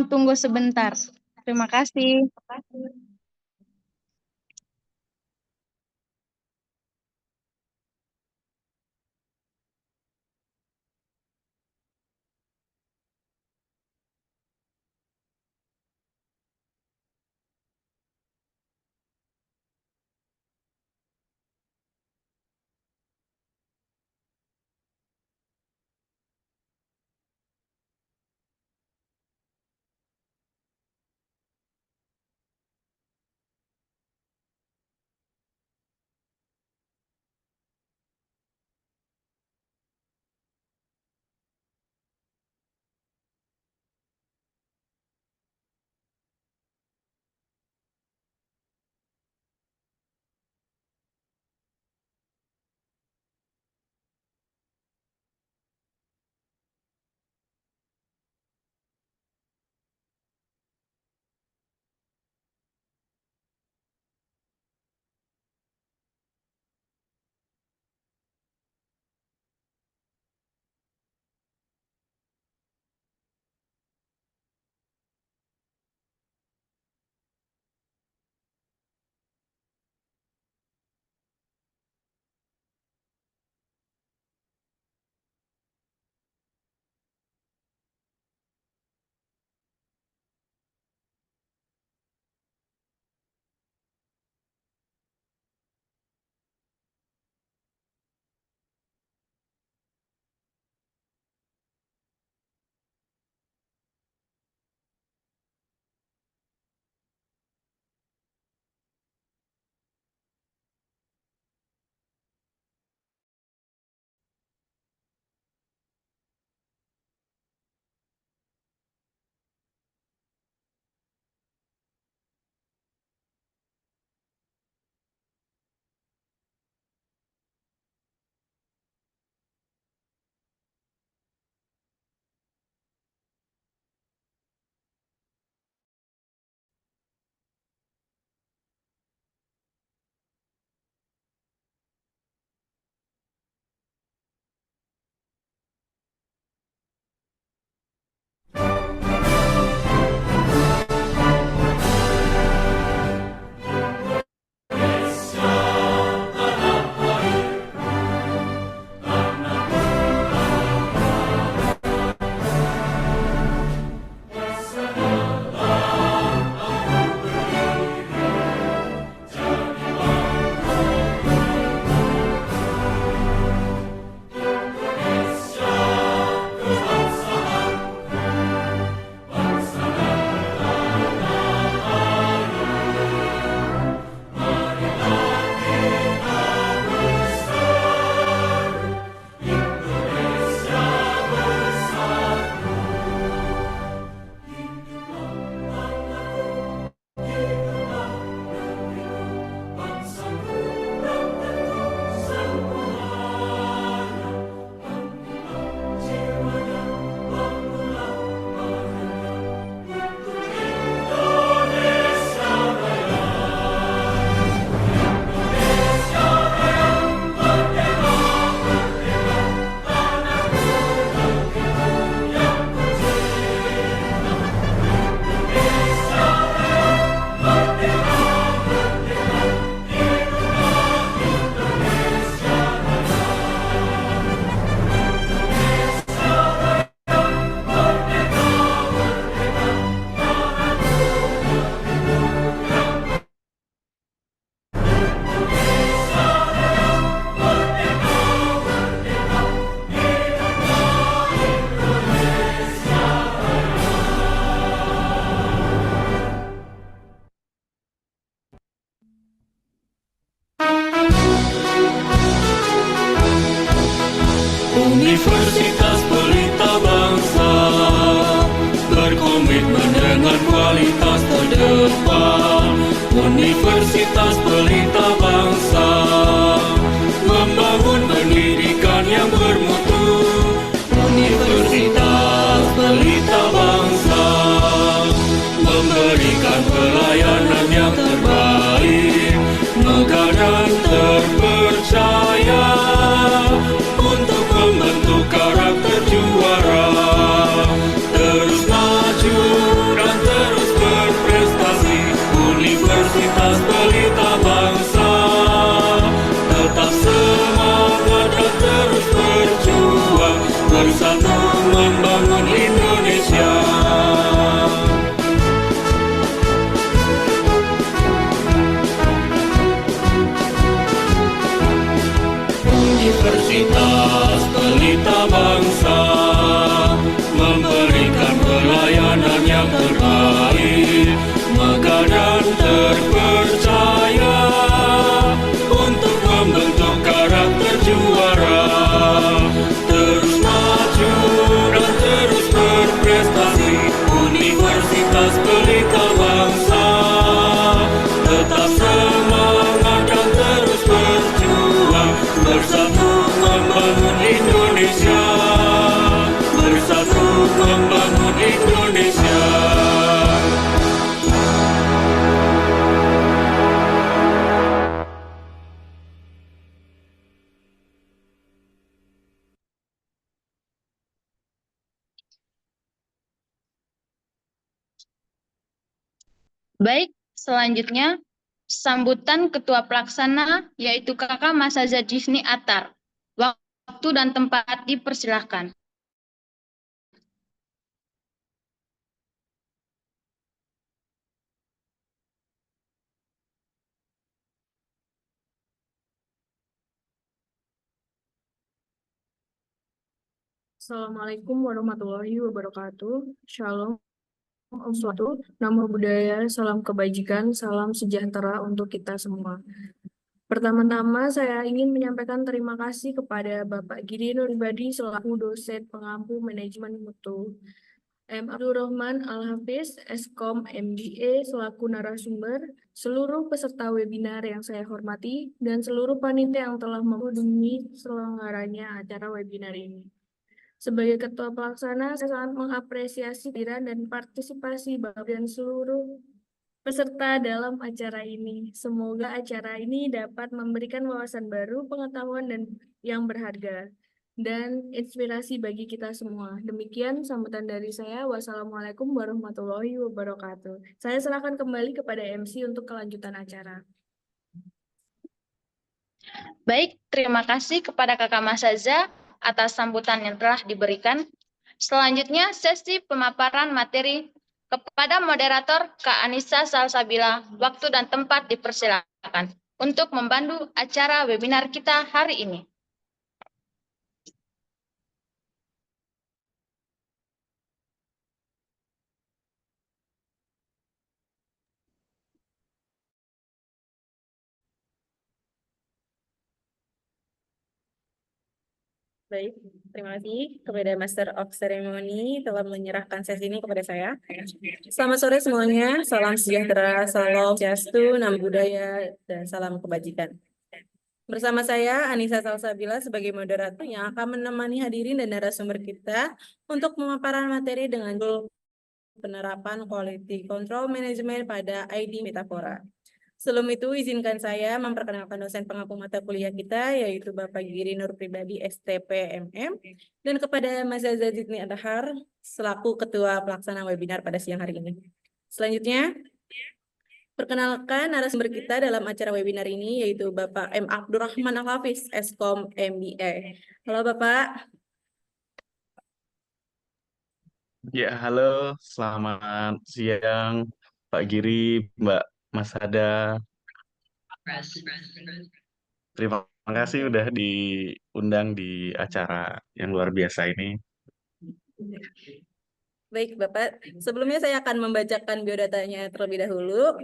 tunggu sebentar. Terima kasih. Universitas Pelita Bangsa berkomitmen dengan kualitas terdepan. Universitas Pelita Bangsa membangun pendidikan yang bermutu. Universitas Pelita Bangsa memberikan pelayanan yang terbaik, megah dan terpercaya untuk membentuk karakter juara. Terus maju yang terbaik, megah dan terpercaya, untuk membentuk karakter juara. Terus maju dan terus berprestasi, Universitas Pelita Bangsa. Tetap semangat dan terus berjuang, bersatu membangun Indonesia. Bersatu membangun Indonesia. Baik, selanjutnya sambutan Ketua Pelaksana yaitu Kakak Masaza Jisni Atar. Waktu dan tempat dipersilahkan. Assalamualaikum warahmatullahi wabarakatuh. Shalom, Om Suatu, Namo Buddhaya, salam kebajikan, salam sejahtera untuk kita semua. Pertama-tama saya ingin menyampaikan terima kasih kepada Bapak Giri Nuribadi selaku dosen pengampu manajemen mutu, M. Abdurrahman Al-Hafiz, Eskom MBA selaku narasumber, seluruh peserta webinar yang saya hormati, dan seluruh panitia yang telah menghubungi selenggaranya acara webinar ini. Sebagai Ketua Pelaksana, saya sangat mengapresiasi kehadiran dan partisipasi Bapak dan seluruh peserta dalam acara ini. Semoga acara ini dapat memberikan wawasan baru, pengetahuan dan yang berharga, dan inspirasi bagi kita semua. Demikian sambutan dari saya. Wassalamualaikum warahmatullahi wabarakatuh. Saya serahkan kembali kepada MC untuk kelanjutan acara. Baik, terima kasih kepada Kakak Masaza atas sambutan yang telah diberikan. Selanjutnya, sesi pemaparan materi kepada moderator Kak Anissa Salsabila. Waktu dan tempat dipersilakan untuk membantu acara webinar kita hari ini. Baik, terima kasih kepada Master of Ceremony telah menyerahkan sesi ini kepada saya. Selamat sore semuanya, salam sejahtera, salam swastiastu, namo buddhaya, dan salam kebajikan. Bersama saya, Anissa Salsabila, sebagai moderator yang akan menemani hadirin dan narasumber kita untuk pemaparan materi dengan judul penerapan quality control management pada ID Metafora. Sebelum itu, izinkan saya memperkenalkan dosen pengampu mata kuliah kita, yaitu Bapak Giri Nurpribadi, STP, MM, dan kepada Mas Zaza Jitni Adhar, selaku Ketua Pelaksana Webinar pada siang hari ini. Selanjutnya, perkenalkan narasumber kita dalam acara webinar ini, yaitu Bapak M. Abdurrahman Al-Hafiz, Eskom MBA. Halo Bapak. Ya, halo, selamat siang Pak Giri, Mbak Masada. Terima kasih udah diundang di acara yang luar biasa ini. Baik Bapak, sebelumnya saya akan membacakan biodatanya terlebih dahulu.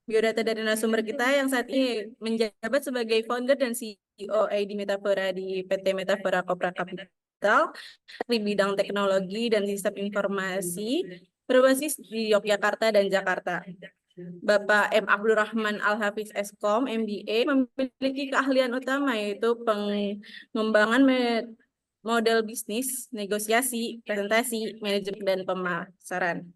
Biodata dari narasumber kita yang saat ini menjabat sebagai founder dan CEO ID Metafora di PT Metafora Kopra Capital di bidang teknologi dan sistem informasi berbasis di Yogyakarta dan Jakarta. Bapak M. Abdurrahman Al-Hafiz Eskom MBA memiliki keahlian utama yaitu pengembangan model bisnis, negosiasi, presentasi, manajemen, dan pemasaran.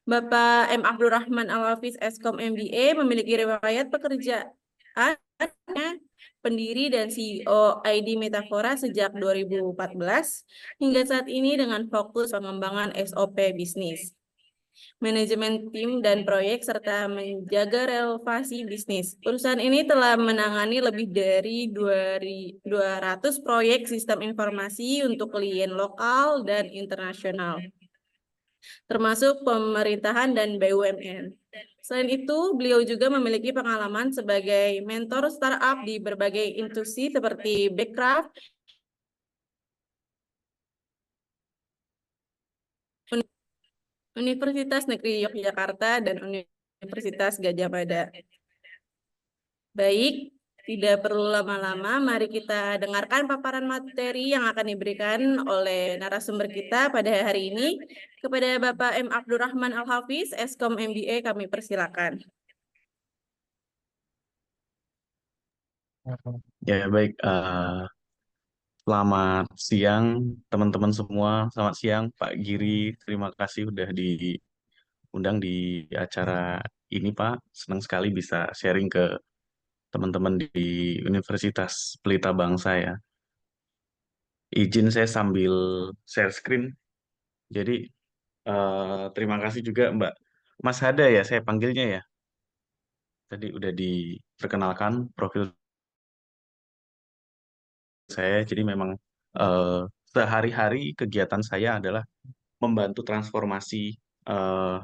Bapak M. Abdurrahman Al-Hafiz Eskom MBA memiliki riwayat pekerjaan pendiri dan CEO ID Metafora sejak 2014 hingga saat ini dengan fokus pengembangan SOP bisnis, manajemen tim dan proyek, serta menjaga relevasi bisnis. Perusahaan ini telah menangani lebih dari 200 proyek sistem informasi untuk klien lokal dan internasional, termasuk pemerintahan dan BUMN. Selain itu, beliau juga memiliki pengalaman sebagai mentor startup di berbagai institusi seperti Backcraft, Universitas Negeri Yogyakarta dan Universitas Gadjah Mada. Baik, tidak perlu lama-lama, mari kita dengarkan paparan materi yang akan diberikan oleh narasumber kita pada hari ini. Kepada Bapak M. Abdurrahman Al-Hafiz, Eskom MBA, kami persilakan. Ya, baik. Selamat siang, teman-teman semua. Selamat siang, Pak Giri. Terima kasih udah diundang di acara ini, Pak. Senang sekali bisa sharing ke teman-teman di Universitas Pelita Bangsa ya. Izin saya sambil share screen. Jadi, terima kasih juga Mbak Mas Hada ya, saya panggilnya ya. Tadi udah diperkenalkan profil saya. Jadi memang eh, sehari-hari kegiatan saya adalah membantu transformasi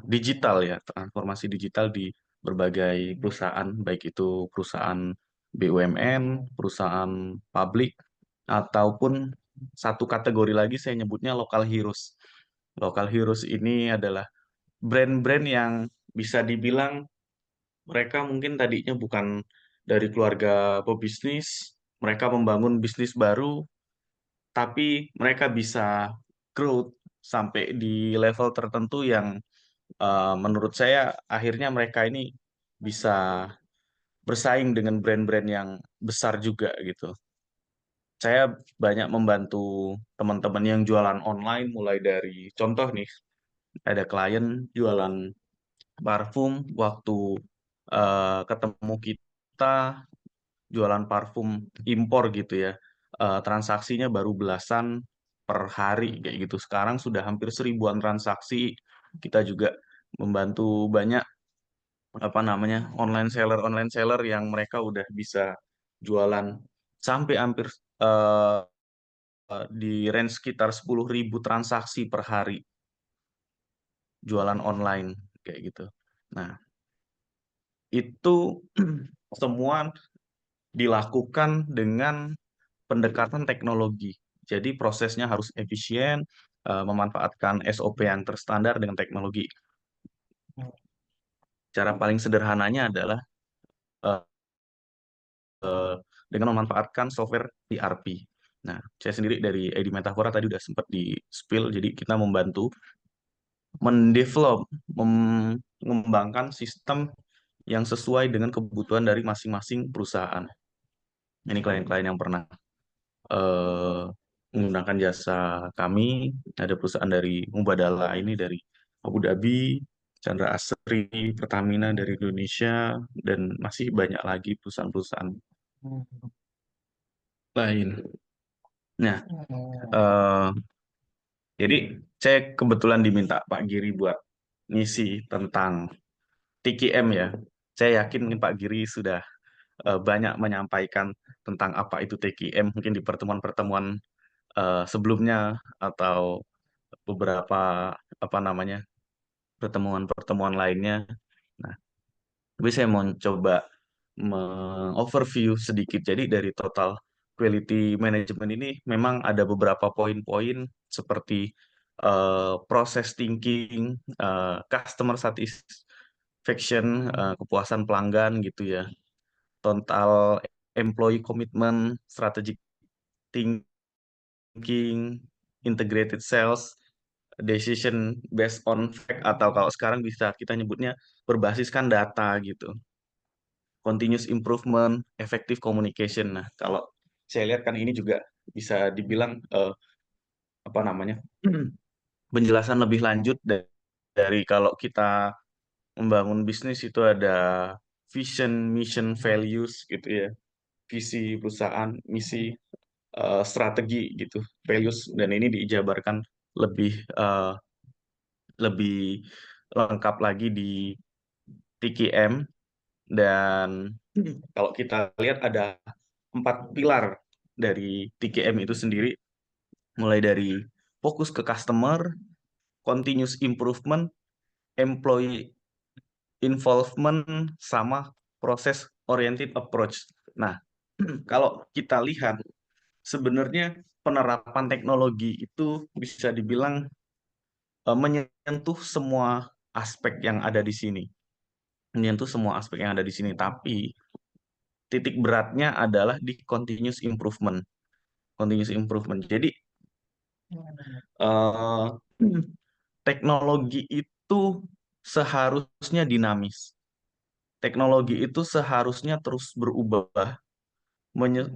digital ya, transformasi digital di berbagai perusahaan, baik itu perusahaan BUMN, perusahaan publik, ataupun satu kategori lagi saya nyebutnya local heroes. Local heroes ini adalah brand-brand yang bisa dibilang mereka mungkin tadinya bukan dari keluarga pebisnis, mereka membangun bisnis baru, tapi mereka bisa growth sampai di level tertentu yang menurut saya akhirnya mereka ini bisa bersaing dengan brand-brand yang besar juga gitu. Saya banyak membantu teman-teman yang jualan online, mulai dari contoh nih, ada klien jualan parfum, waktu ketemu kita jualan parfum impor gitu ya, transaksinya baru belasan per hari kayak gitu. Sekarang sudah hampir 1000-an transaksi. Kita juga membantu banyak apa namanya online seller yang mereka udah bisa jualan sampai hampir eh, di range sekitar 10.000 transaksi per hari jualan online kayak gitu. Nah, itu semua dilakukan dengan pendekatan teknologi. Jadi prosesnya harus efisien, memanfaatkan SOP yang terstandar dengan teknologi. Cara paling sederhananya adalah eh, dengan memanfaatkan software ERP. Nah, saya sendiri dari ID Metafora tadi udah sempat di spill, jadi kita membantu mendevelop, mengembangkan sistem yang sesuai dengan kebutuhan dari masing-masing perusahaan. Ini klien-klien yang pernah eh, menggunakan jasa kami. Ada perusahaan dari Mubadala ini dari Abu Dhabi, Chandra Asri, Pertamina dari Indonesia, dan masih banyak lagi perusahaan-perusahaan lain. Nah, eh, jadi saya kebetulan diminta Pak Giri buat ngisi tentang TKM ya. Saya yakin Pak Giri sudah banyak menyampaikan tentang apa itu TKM mungkin di pertemuan-pertemuan sebelumnya atau beberapa apa namanya pertemuan-pertemuan lainnya. Nah, tapi saya mau coba overview sedikit. Jadi dari total quality management ini memang ada beberapa poin-poin seperti proses thinking, customer satisfaction, kepuasan pelanggan gitu ya, total employee commitment, strategic thinking, integrated sales, decision based on fact, atau kalau sekarang bisa kita nyebutnya berbasiskan data gitu. Continuous improvement, effective communication. Nah, kalau saya lihat kan ini juga bisa dibilang apa namanya penjelasan lebih lanjut dari kalau kita membangun bisnis itu ada vision, mission, values gitu ya, visi perusahaan, misi, strategi gitu, values, dan ini dijabarkan lebih lebih lengkap lagi di TKM. Dan kalau kita lihat ada 4 pilar dari TKM itu sendiri, mulai dari fokus ke customer, continuous improvement, employee involvement, sama proses oriented approach. Nah, kalau kita lihat sebenarnya penerapan teknologi itu bisa dibilang menyentuh semua aspek yang ada di sini. Menyentuh semua aspek yang ada di sini, tapi titik beratnya adalah di continuous improvement. Continuous improvement. Jadi eh, teknologi itu seharusnya dinamis. Teknologi itu seharusnya terus berubah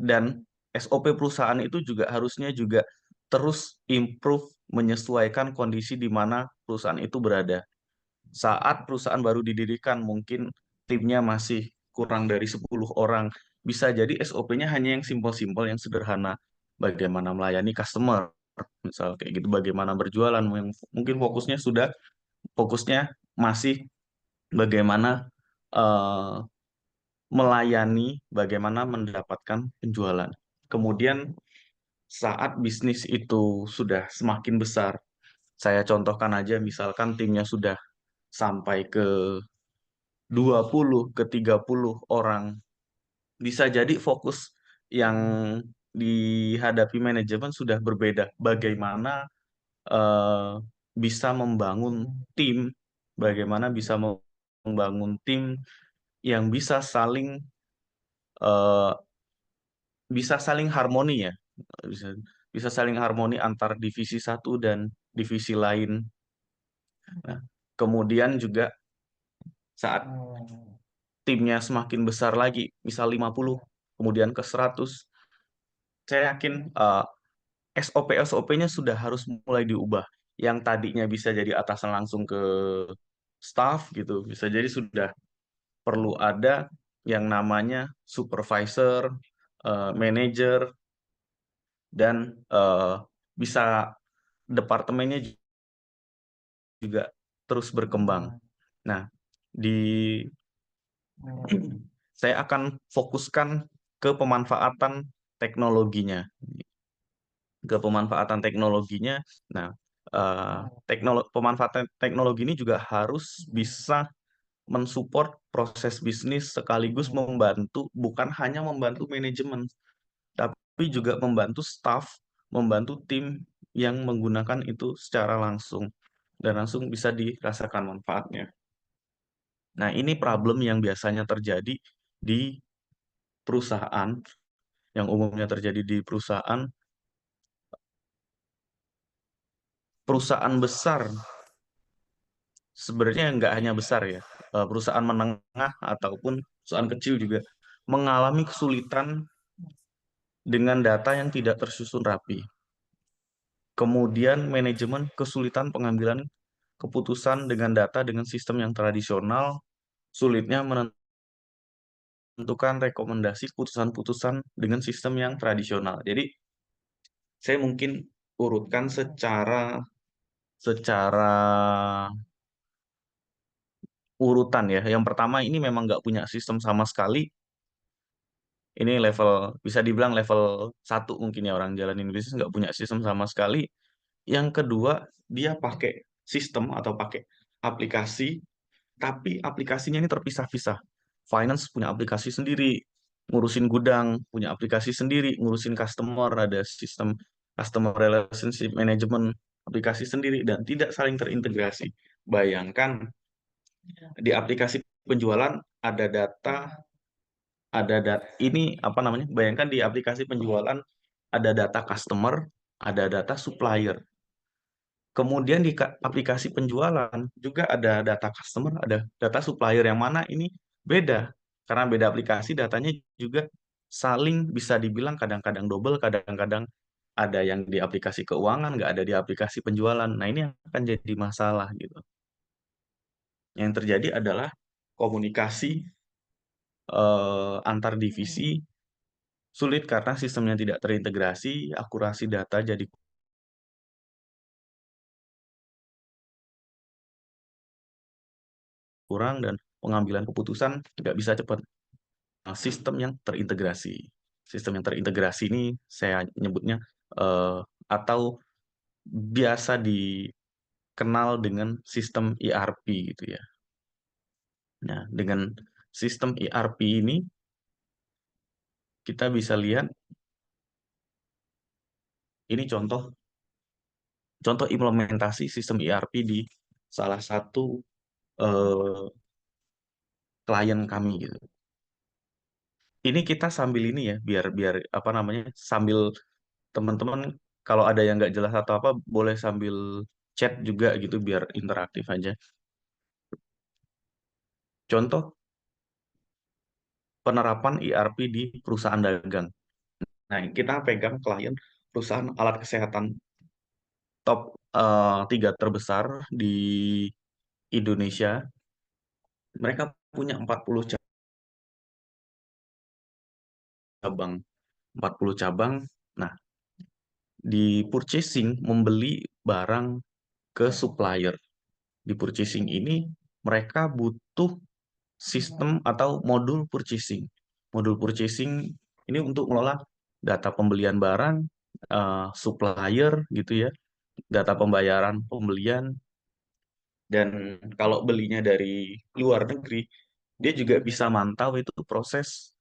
dan SOP perusahaan itu juga harusnya juga terus improve menyesuaikan kondisi di mana perusahaan itu berada. Saat perusahaan baru didirikan, mungkin timnya masih kurang dari 10 orang. Bisa jadi SOP-nya hanya yang simpel-simpel, yang sederhana. Bagaimana melayani customer, misal kayak gitu, bagaimana berjualan. Mungkin fokusnya masih bagaimana eh, melayani, bagaimana mendapatkan penjualan. Kemudian saat bisnis itu sudah semakin besar, saya contohkan aja, misalkan timnya sudah sampai ke 20 ke 30 orang, bisa jadi fokus yang dihadapi manajemen sudah berbeda. Bagaimana eh, bisa membangun tim, bagaimana bisa membangun tim yang eh, bisa saling harmoni ya, bisa bisa saling harmoni antar divisi satu dan divisi lain. Nah, kemudian juga saat timnya semakin besar lagi, misal 50, kemudian ke 100, saya yakin SOP-SOP-nya sudah harus mulai diubah. Yang tadinya bisa jadi atasan langsung ke staff gitu, bisa jadi sudah perlu ada yang namanya supervisor, manager, dan bisa departemennya juga terus berkembang. Nah, di saya akan fokuskan ke pemanfaatan teknologinya, ke pemanfaatan teknologinya. Nah, pemanfaatan teknologi ini juga harus bisa mensupport proses bisnis sekaligus membantu, bukan hanya membantu manajemen, tapi juga membantu staff, membantu tim yang menggunakan itu secara langsung dan langsung bisa dirasakan manfaatnya. Nah, ini problem yang biasanya terjadi di perusahaan, yang umumnya terjadi di perusahaan perusahaan besar. Sebenarnya nggak hanya besar ya, perusahaan menengah ataupun perusahaan kecil juga mengalami kesulitan dengan data yang tidak tersusun rapi. Kemudian manajemen kesulitan pengambilan keputusan dengan data dengan sistem yang tradisional, sulitnya menentukan rekomendasi keputusan-keputusan dengan sistem yang tradisional. Jadi saya mungkin urutkan secara secara urutan ya. Yang pertama ini memang nggak punya sistem sama sekali. Ini bisa dibilang level 1 mungkin ya, orang jalanin bisnis nggak punya sistem sama sekali. Yang kedua, dia pakai sistem atau pakai aplikasi, tapi aplikasinya ini terpisah-pisah. Finance punya aplikasi sendiri, ngurusin gudang, punya aplikasi sendiri, ngurusin customer, ada sistem customer relationship management, aplikasi sendiri, dan tidak saling terintegrasi. Bayangkan di aplikasi penjualan ini apa namanya? Bayangkan di aplikasi penjualan ada data customer, ada data supplier. Kemudian di aplikasi penjualan juga ada data customer, ada data supplier, yang mana ini beda. Karena beda aplikasi, datanya juga saling bisa dibilang kadang-kadang double, kadang-kadang ada yang di aplikasi keuangan, nggak ada di aplikasi penjualan. Nah, ini akan jadi masalah gitu. Yang terjadi adalah komunikasi antar divisi sulit karena sistemnya tidak terintegrasi, akurasi data jadi kurang, dan pengambilan keputusan nggak bisa cepat. Nah, sistem yang terintegrasi ini saya nyebutnya atau biasa dikenal dengan sistem ERP gitu ya. Nah, dengan sistem ERP ini kita bisa lihat ini contoh contoh implementasi sistem ERP di salah satu eh, klien kami gitu. Ini kita sambil ini ya, biar biar apa namanya, sambil teman-teman kalau ada yang nggak jelas atau apa boleh sambil chat juga gitu biar interaktif aja. Contoh penerapan ERP di perusahaan dagang. Nah, kita pegang klien perusahaan alat kesehatan top 3 terbesar di Indonesia. Mereka punya 40 cabang. 40 cabang. Nah, di purchasing membeli barang ke supplier. Di purchasing ini mereka butuh sistem atau modul purchasing. Modul purchasing ini untuk mengelola data pembelian barang, supplier gitu ya, data pembayaran pembelian, dan kalau belinya dari luar negeri, dia juga bisa mantau itu proses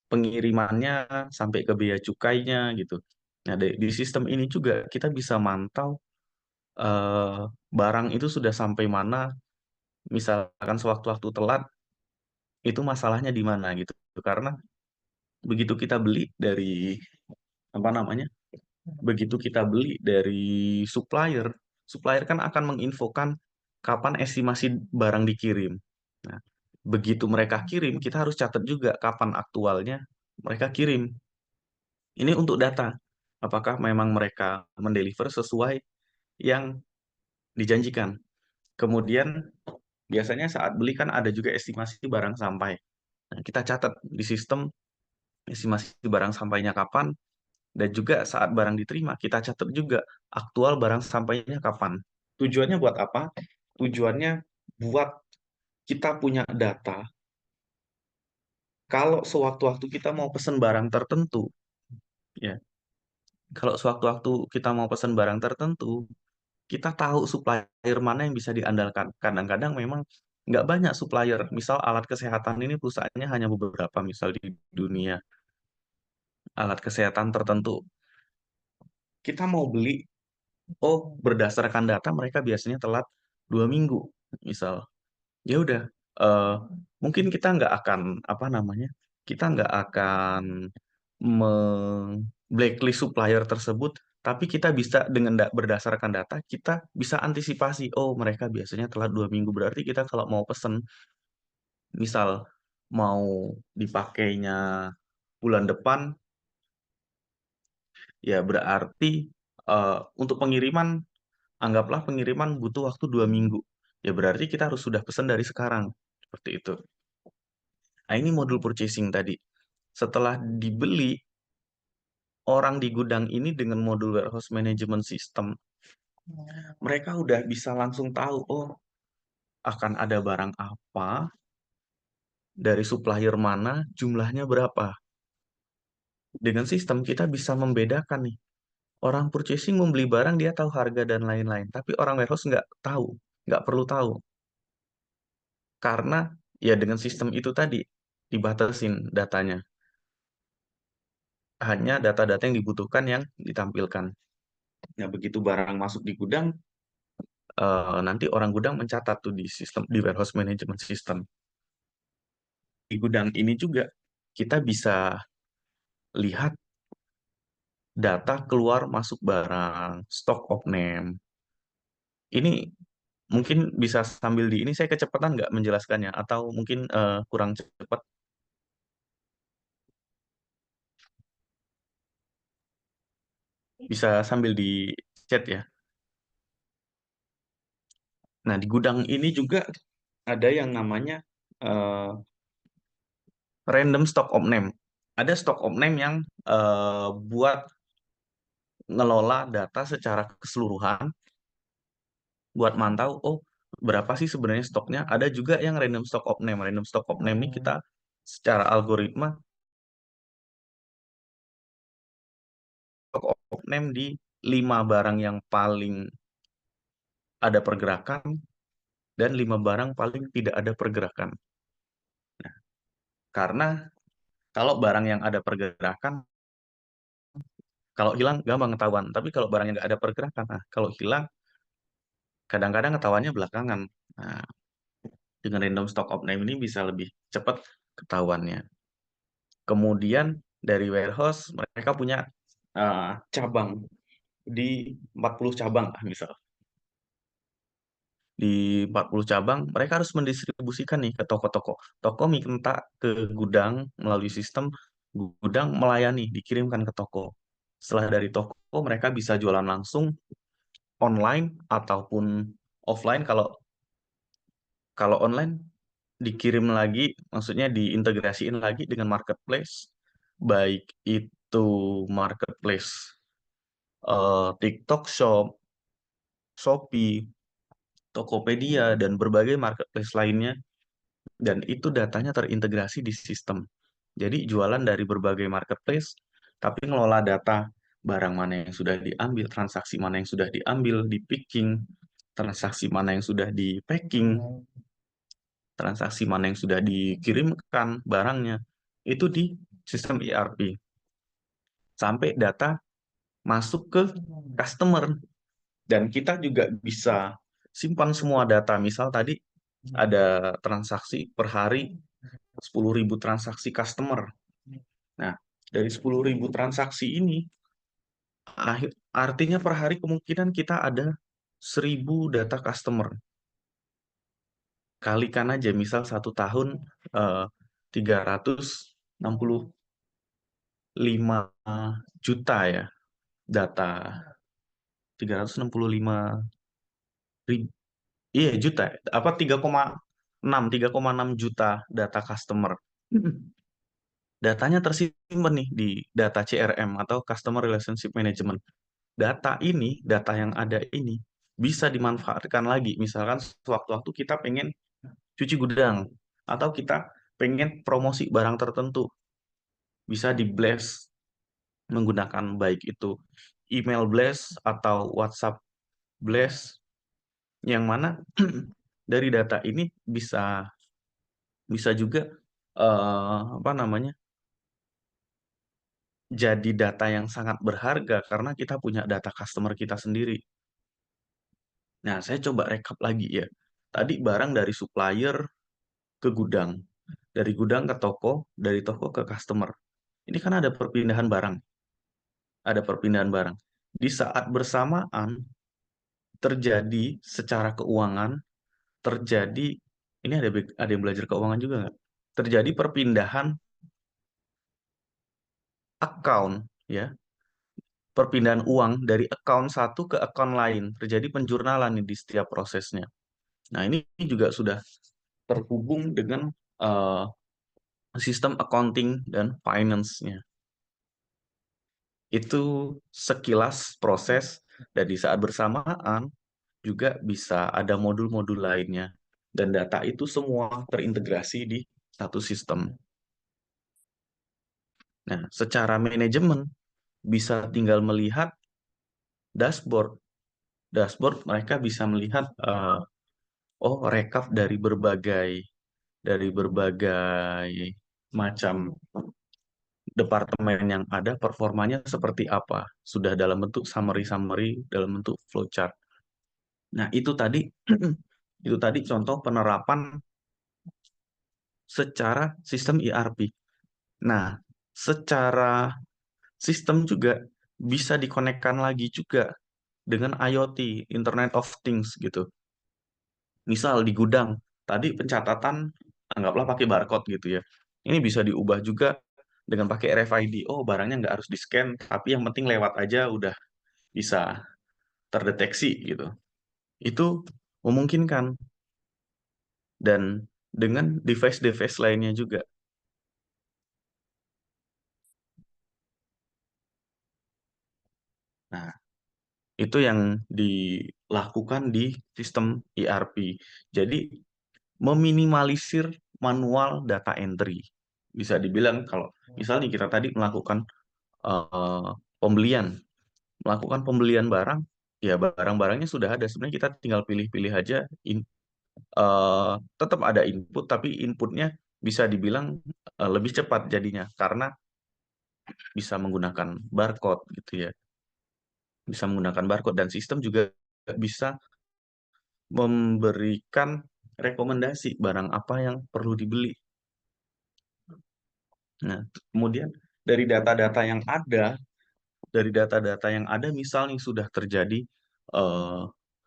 pengirimannya sampai ke bea cukainya gitu. Nah, di sistem ini juga kita bisa mantau eh, barang itu sudah sampai mana, misalkan sewaktu-waktu telat, itu masalahnya di mana gitu. Karena begitu kita beli dari apa namanya? Begitu kita beli dari supplier, supplier kan akan menginfokan kapan estimasi barang dikirim. Nah, begitu mereka kirim, kita harus catat juga kapan aktualnya mereka kirim. Ini untuk data. Apakah memang mereka mendeliver sesuai yang dijanjikan. Kemudian biasanya saat beli kan ada juga estimasi barang sampai. Nah, kita catat di sistem estimasi barang sampainya kapan, dan juga saat barang diterima, kita catat juga aktual barang sampainya kapan. Tujuannya buat apa? Tujuannya buat kita punya data. Kalau sewaktu-waktu kita mau pesan barang tertentu, ya, kalau sewaktu-waktu kita mau pesan barang tertentu, kita tahu supplier mana yang bisa diandalkan. Kadang-kadang memang nggak banyak supplier. Misal alat kesehatan ini perusahaannya hanya beberapa, misal di dunia alat kesehatan tertentu. Kita mau beli, oh berdasarkan data mereka biasanya telat 2 minggu, misal. Ya udah, eh, mungkin kita nggak akan apa namanya, kita nggak akan blacklist supplier tersebut, tapi kita bisa dengan berdasarkan data kita bisa antisipasi. Oh mereka biasanya telat 2 minggu, berarti kita kalau mau pesen, misal mau dipakainya bulan depan, ya berarti untuk pengiriman, anggaplah pengiriman butuh waktu 2 minggu. Ya berarti kita harus sudah pesan dari sekarang. Seperti itu. Nah, ini modul purchasing tadi. Setelah dibeli, orang di gudang ini dengan modul warehouse management system, mereka udah bisa langsung tahu, oh, akan ada barang apa, dari supplier mana, jumlahnya berapa. Dengan sistem, kita bisa membedakan nih. Orang purchasing membeli barang, dia tahu harga dan lain-lain. Tapi orang warehouse nggak tahu, nggak perlu tahu. Karena ya dengan sistem itu tadi, dibatasin datanya. Hanya data-data yang dibutuhkan yang ditampilkan. Nah, begitu barang masuk di gudang, nanti orang gudang mencatat tuh di sistem, di warehouse management system. Di gudang ini juga kita bisa lihat data keluar masuk barang, stock of name. Ini mungkin bisa sambil di ini, saya kecepatan nggak menjelaskannya atau mungkin kurang cepat, bisa sambil di chat ya. Nah, di gudang ini juga ada yang namanya eh, random stock of name. Ada stock of name yang buat ngelola data secara keseluruhan, buat mantau, oh berapa sih sebenarnya stoknya. Ada juga yang random stock of name. Random stock of name ini kita secara algoritma stock of name di 5 barang yang paling ada pergerakan dan 5 barang paling tidak ada pergerakan. Nah, karena kalau barang yang ada pergerakan Kalau hilang gampang ketahuan, tapi kalau barangnya nggak ada pergerakan, nah kalau hilang kadang-kadang ketahuannya belakangan. Nah, dengan random stock of name ini bisa lebih cepat ketahuannya. Kemudian dari warehouse mereka punya cabang di 40 cabang lah misal. Di 40 cabang mereka harus mendistribusikan nih ke toko-toko. Toko minta ke gudang melalui sistem gudang melayani, dikirimkan ke toko. Setelah dari toko mereka bisa jualan langsung online ataupun offline. Kalau kalau online dikirim lagi, maksudnya diintegrasiin lagi dengan marketplace, baik itu marketplace TikTok Shop, Shopee, Tokopedia, dan berbagai marketplace lainnya, dan itu datanya terintegrasi di sistem. Jadi jualan dari berbagai marketplace, tapi ngelola data barang mana yang sudah diambil, transaksi mana yang sudah diambil, di picking, transaksi mana yang sudah di packing, transaksi mana yang sudah dikirimkan barangnya, itu di sistem ERP. Sampai data masuk ke customer. Dan kita juga bisa simpan semua data. Misal tadi ada transaksi per hari 10.000 transaksi customer. Nah, dari 10.000 transaksi ini, artinya per hari kemungkinan kita ada 1.000 data customer. Kalikan aja, misal 1 tahun 365 juta ya data. 365 ribu, iya juta, apa 3,6 juta data customer. Datanya tersimpan nih di data CRM atau Customer Relationship Management. Data yang ada ini bisa dimanfaatkan lagi. Misalkan sewaktu-waktu kita pengen cuci gudang atau kita pengen promosi barang tertentu, bisa di blast menggunakan baik itu email blast atau WhatsApp blast, yang mana dari data ini bisa bisa juga apa namanya, jadi data yang sangat berharga karena kita punya data customer kita sendiri. Nah, saya coba rekap lagi ya. Tadi barang dari supplier ke gudang, dari gudang ke toko, dari toko ke customer. Ini kan ada perpindahan barang, ada perpindahan barang. Di saat bersamaan terjadi secara keuangan, terjadi, ini ada yang belajar keuangan juga nggak? Terjadi perpindahan account ya, perpindahan uang dari account satu ke account lain, terjadi penjurnalan nih di setiap prosesnya. Nah, ini juga sudah terhubung dengan sistem accounting dan finance-nya. Itu sekilas proses, dan di saat bersamaan juga bisa ada modul-modul lainnya. Dan data itu semua terintegrasi di satu sistem. Nah, secara manajemen bisa tinggal melihat dashboard. Dashboard mereka bisa melihat rekap dari berbagai macam departemen yang ada, performanya seperti apa, sudah dalam bentuk summary, dalam bentuk flowchart. Nah, itu tadi itu tadi contoh penerapan secara sistem ERP. Nah, secara sistem juga bisa dikonekkan lagi juga dengan IoT, Internet of Things gitu. Misal di gudang, tadi pencatatan anggaplah pakai barcode gitu ya. Ini bisa diubah juga dengan pakai RFID. Oh, barangnya nggak harus di-scan, tapi yang penting lewat aja udah bisa terdeteksi gitu. Itu memungkinkan. Dan dengan device-device lainnya juga. Nah, itu yang dilakukan di sistem ERP. Jadi, meminimalisir manual data entry. Bisa dibilang kalau misalnya kita tadi melakukan eh, pembelian, barang, ya barang-barangnya sudah ada. Sebenarnya kita tinggal pilih-pilih aja. Tetap ada input, tapi inputnya bisa dibilang lebih cepat jadinya karena bisa menggunakan barcode gitu ya. Bisa menggunakan barcode dan sistem juga bisa memberikan rekomendasi barang apa yang perlu dibeli. Nah, kemudian dari data-data yang ada, misal nih sudah terjadi eh,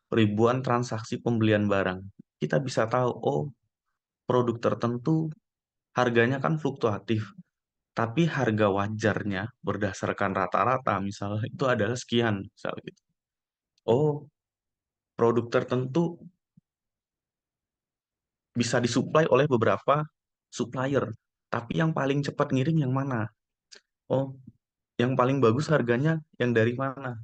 ribuan transaksi pembelian barang, kita bisa tahu, oh produk tertentu harganya kan fluktuatif, tapi harga wajarnya berdasarkan rata-rata misalnya itu adalah sekian, misalnya gitu. Oh, produk tertentu bisa disuplai oleh beberapa supplier, tapi yang paling cepat ngirim yang mana? Oh, yang paling bagus harganya yang dari mana?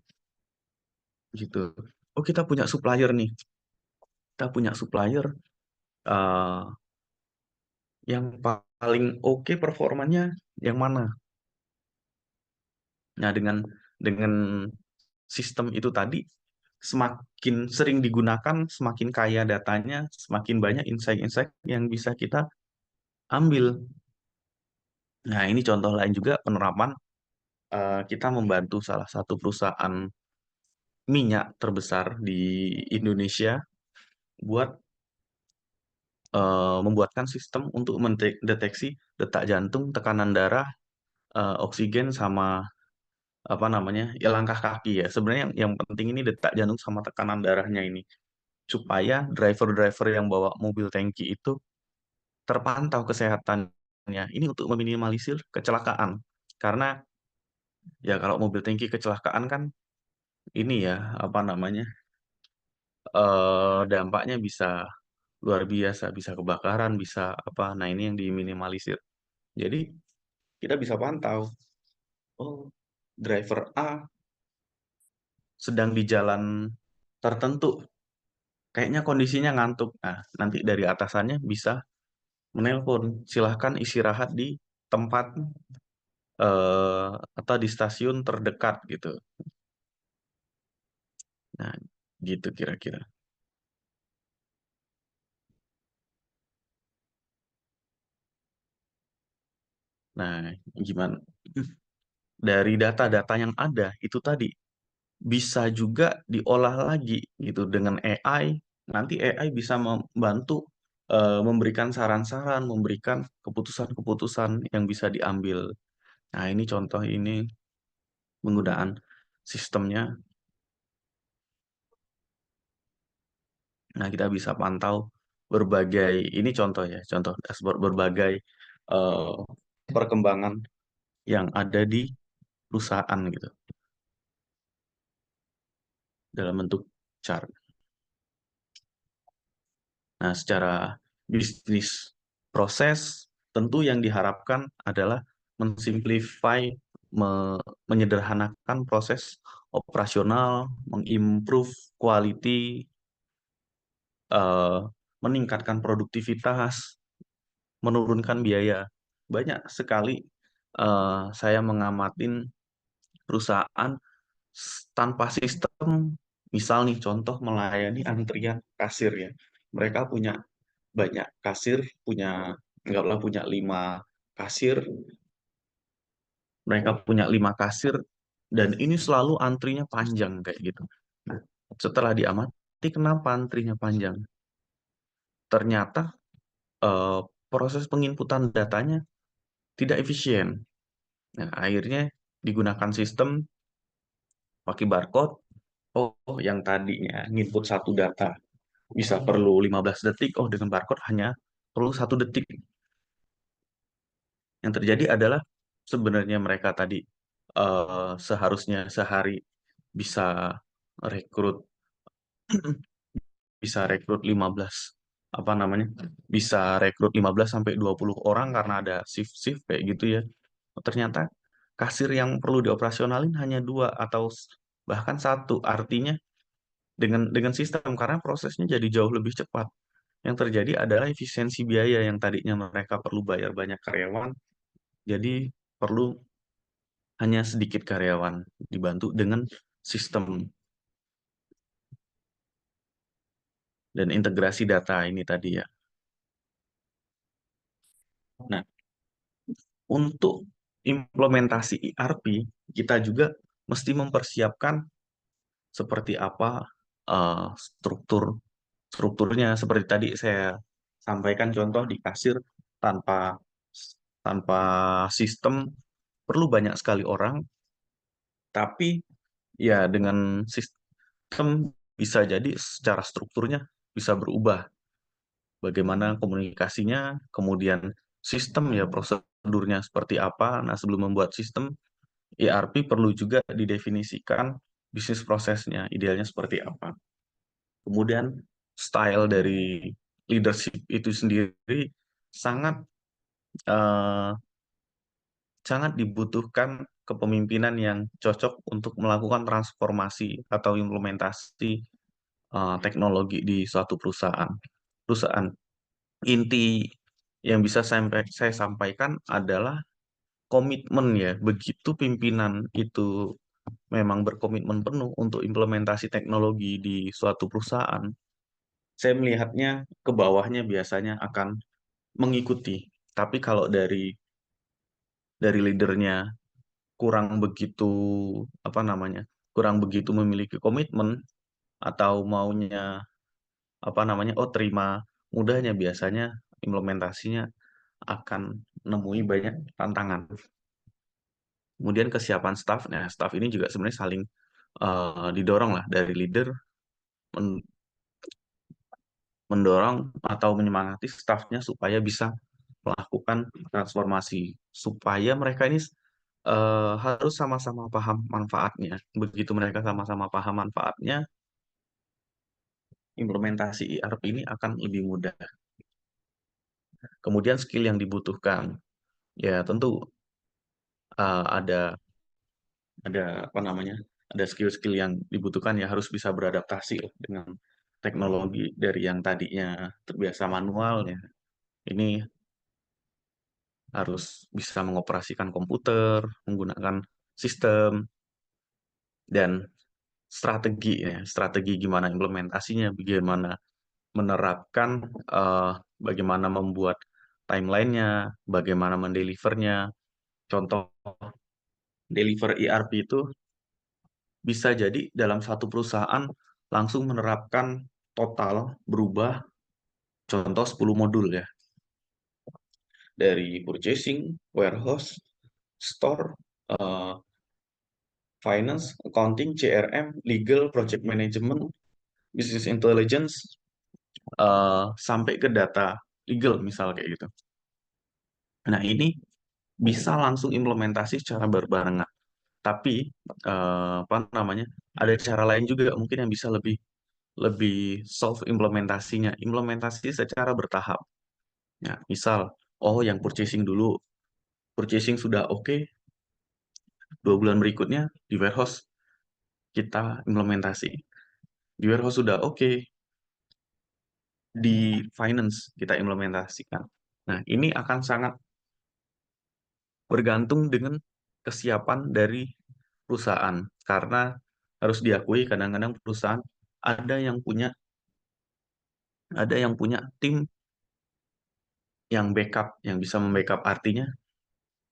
Gitu. Oh, kita punya supplier nih. Kita punya supplier eh, yang paling oke performanya yang mana? Nah, dengan sistem itu tadi semakin sering digunakan, semakin kaya datanya, semakin banyak insight-insight yang bisa kita ambil. Nah, ini contoh lain juga penerapan kita membantu salah satu perusahaan minyak terbesar di Indonesia buat membuatkan sistem untuk mendeteksi detak jantung, tekanan darah, oksigen sama apa namanya ya langkah kaki ya. Sebenarnya yang penting ini detak jantung sama tekanan darahnya ini supaya driver-driver yang bawa mobil tangki itu terpantau kesehatannya. Ini untuk meminimalisir kecelakaan. Karena ya kalau mobil tangki kecelakaan kan ini ya apa namanya dampaknya bisa luar biasa, bisa kebakaran, bisa apa. Nah, ini yang diminimalisir. Jadi kita bisa pantau, oh driver A sedang di jalan tertentu, kayaknya kondisinya ngantuk. Nah, nanti dari atasannya bisa menelpon, silahkan istirahat di tempat atau di stasiun terdekat gitu. Nah, gitu kira-kira. Nah, gimana? Dari data-data yang ada itu tadi bisa juga diolah lagi gitu dengan AI. Nanti AI bisa membantu memberikan saran-saran, memberikan keputusan-keputusan yang bisa diambil. Nah, ini contoh ini penggunaan sistemnya. Nah, kita bisa pantau berbagai, ini contoh ya, contoh dashboard berbagai eh, perkembangan yang ada di perusahaan gitu dalam bentuk chart. Nah, secara bisnis proses tentu yang diharapkan adalah mensimplify, menyederhanakan proses operasional, mengimprove quality, eh, meningkatkan produktivitas, menurunkan biaya. Banyak sekali saya mengamatin perusahaan tanpa sistem, misal nih contoh melayani antrian kasir ya. Mereka punya banyak kasir, anggaplah punya 5 kasir, mereka punya 5 kasir, dan ini selalu antrinya panjang kayak gitu. Nah, setelah diamati, kenapa antrinya panjang? Ternyata eh, proses penginputan datanya tidak efisien. Nah, akhirnya digunakan sistem pakai barcode. Oh, yang tadinya nginput satu data bisa perlu 15 detik, oh dengan barcode hanya perlu 1 detik. Yang terjadi adalah sebenarnya mereka tadi seharusnya sehari bisa rekrut bisa rekrut 15 apa namanya? Bisa rekrut 15 sampai 20 orang karena ada shift-shift kayak gitu ya. Ternyata kasir yang perlu dioperasionalin hanya 2 atau bahkan 1. Artinya dengan sistem karena prosesnya jadi jauh lebih cepat. Yang terjadi adalah efisiensi biaya yang tadinya mereka perlu bayar banyak karyawan, jadi perlu hanya sedikit karyawan dibantu dengan sistem dan integrasi data ini tadi ya. Nah, untuk implementasi ERP, kita juga mesti mempersiapkan seperti apa strukturnya. Seperti tadi saya sampaikan contoh di kasir, tanpa tanpa sistem perlu banyak sekali orang, tapi ya dengan sistem bisa jadi secara strukturnya bisa berubah. Bagaimana komunikasinya, kemudian sistem ya prosedurnya seperti apa. Nah, sebelum membuat sistem ERP perlu juga didefinisikan bisnis prosesnya, idealnya seperti apa. Kemudian style dari leadership itu sendiri sangat eh, sangat dibutuhkan kepemimpinan yang cocok untuk melakukan transformasi atau implementasi teknologi di suatu perusahaan. Perusahaan inti yang bisa saya sampaikan adalah komitmen ya. Begitu pimpinan itu memang berkomitmen penuh untuk implementasi teknologi di suatu perusahaan, saya melihatnya ke bawahnya biasanya akan mengikuti. Tapi kalau dari leadernya kurang begitu apa namanya, kurang begitu memiliki komitmen atau maunya apa namanya, oh terima mudahnya, biasanya implementasinya akan menemui banyak tantangan. Kemudian kesiapan staff, nah staff ini juga sebenarnya saling didorong lah dari leader, mendorong atau menyemangati staffnya supaya bisa melakukan transformasi, supaya mereka ini harus sama-sama paham manfaatnya. Begitu mereka sama-sama paham manfaatnya, implementasi ERP ini akan lebih mudah. Kemudian skill yang dibutuhkan, ya tentu ada apa namanya, ada skill-skill yang dibutuhkan, ya harus bisa beradaptasi lah dengan teknologi. Dari yang tadinya terbiasa manual, ya ini harus bisa mengoperasikan komputer, menggunakan sistem, dan strategi gimana implementasinya, bagaimana menerapkan, eh, bagaimana membuat timelinenya, bagaimana mendelivernya. Contoh deliver ERP itu bisa jadi dalam satu perusahaan langsung menerapkan total berubah, contoh 10 modul ya, dari purchasing, warehouse, store, eh, finance, accounting, CRM, legal, project management, business intelligence, sampai ke data legal misal kayak gitu. Nah, ini bisa langsung implementasi secara berbarengan. Tapi apa namanya? Ada cara lain juga mungkin yang bisa lebih lebih soft implementasinya. Implementasi secara bertahap. Ya, misal, oh yang purchasing dulu, purchasing sudah oke, 2 bulan berikutnya di warehouse kita implementasi. Di warehouse sudah oke, di finance kita implementasikan. Nah, ini akan sangat bergantung dengan kesiapan dari perusahaan. Karena harus diakui kadang-kadang perusahaan ada yang punya tim yang backup, yang bisa membackup, artinya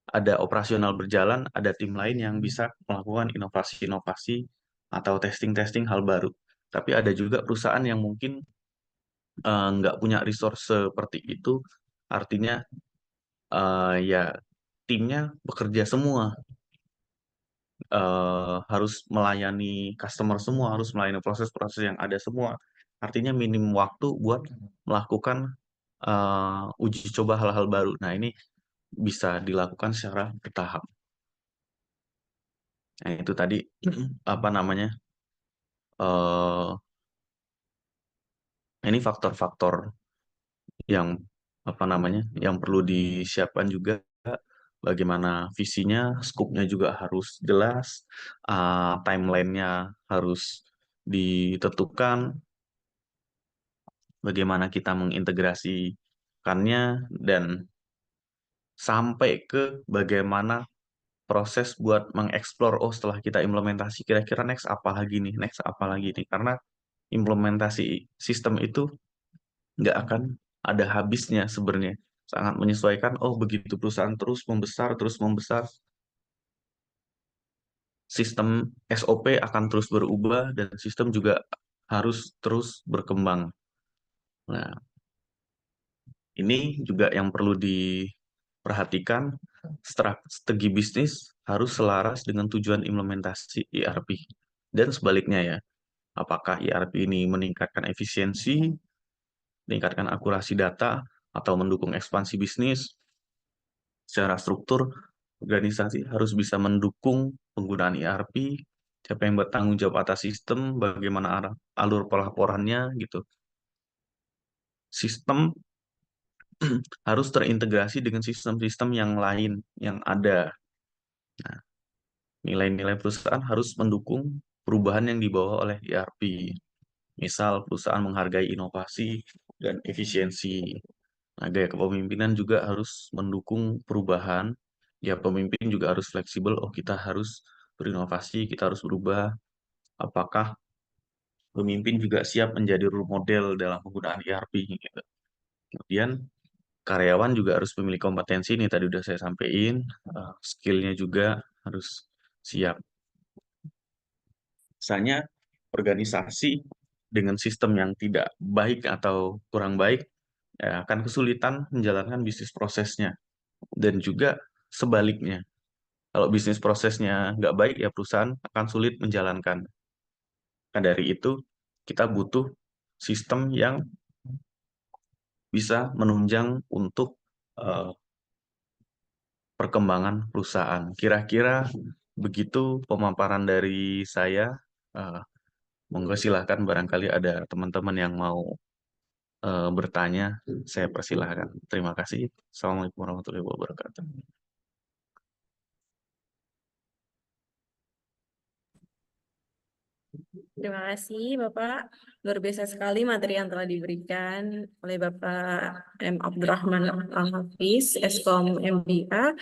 ada operasional berjalan, ada tim lain yang bisa melakukan inovasi-inovasi atau testing-testing hal baru. Tapi ada juga perusahaan yang mungkin nggak punya resource seperti itu, artinya ya timnya bekerja semua, harus melayani customer semua, harus melayani proses-proses yang ada semua. Artinya minim waktu buat melakukan uji coba hal-hal baru. Nah, ini bisa dilakukan secara bertahap. Nah, itu tadi apa namanya? eh ini faktor-faktor yang apa namanya? Yang perlu disiapkan juga, bagaimana visinya, skupnya juga harus jelas, timelinenya harus ditentukan, bagaimana kita mengintegrasikannya, dan sampai ke bagaimana proses buat mengeksplor, oh setelah kita implementasi kira-kira next apa lagi nih, next apa lagi nih. Karena implementasi sistem itu nggak akan ada habisnya sebenarnya. sangat menyesuaikan. Oh, begitu perusahaan terus membesar, sistem SOP akan terus berubah dan sistem juga harus terus berkembang. Nah, ini juga yang perlu diperhatikan. Strategi bisnis harus selaras dengan tujuan implementasi ERP. Dan sebaliknya ya, apakah ERP ini meningkatkan efisiensi, meningkatkan akurasi data, atau mendukung ekspansi bisnis. Secara struktur, organisasi harus bisa mendukung penggunaan ERP, siapa yang bertanggung jawab atas sistem, bagaimana alur pelaporannya gitu. Sistem harus terintegrasi dengan sistem-sistem yang lain yang ada. Nah, nilai-nilai perusahaan harus mendukung perubahan yang dibawa oleh ERP. Misal, perusahaan menghargai inovasi dan efisiensi. Nah, gaya kepemimpinan juga harus mendukung perubahan. Ya, pemimpin juga harus fleksibel. Oh, kita harus berinovasi, kita harus berubah. Apakah pemimpin juga siap menjadi role model dalam penggunaan ERP gitu. Kemudian karyawan juga harus memiliki kompetensi, ini tadi udah saya sampaikan, skillnya juga harus siap. Misalnya organisasi dengan sistem yang tidak baik atau kurang baik, ya, akan kesulitan menjalankan bisnis prosesnya. Dan juga sebaliknya, kalau bisnis prosesnya nggak baik, ya perusahaan akan sulit menjalankan. Nah, dari itu, kita butuh sistem yang bisa menunjang untuk eh, perkembangan perusahaan. Kira-kira begitu pemaparan dari saya. Eh, Monggo silahkan barangkali ada teman-teman yang mau bertanya, saya persilahkan. Terima kasih. Assalamualaikum warahmatullahi wabarakatuh. Terima kasih Bapak. Luar biasa sekali materi yang telah diberikan oleh Bapak M. Abdurrahman Al-Hafiz, Eskom MBA.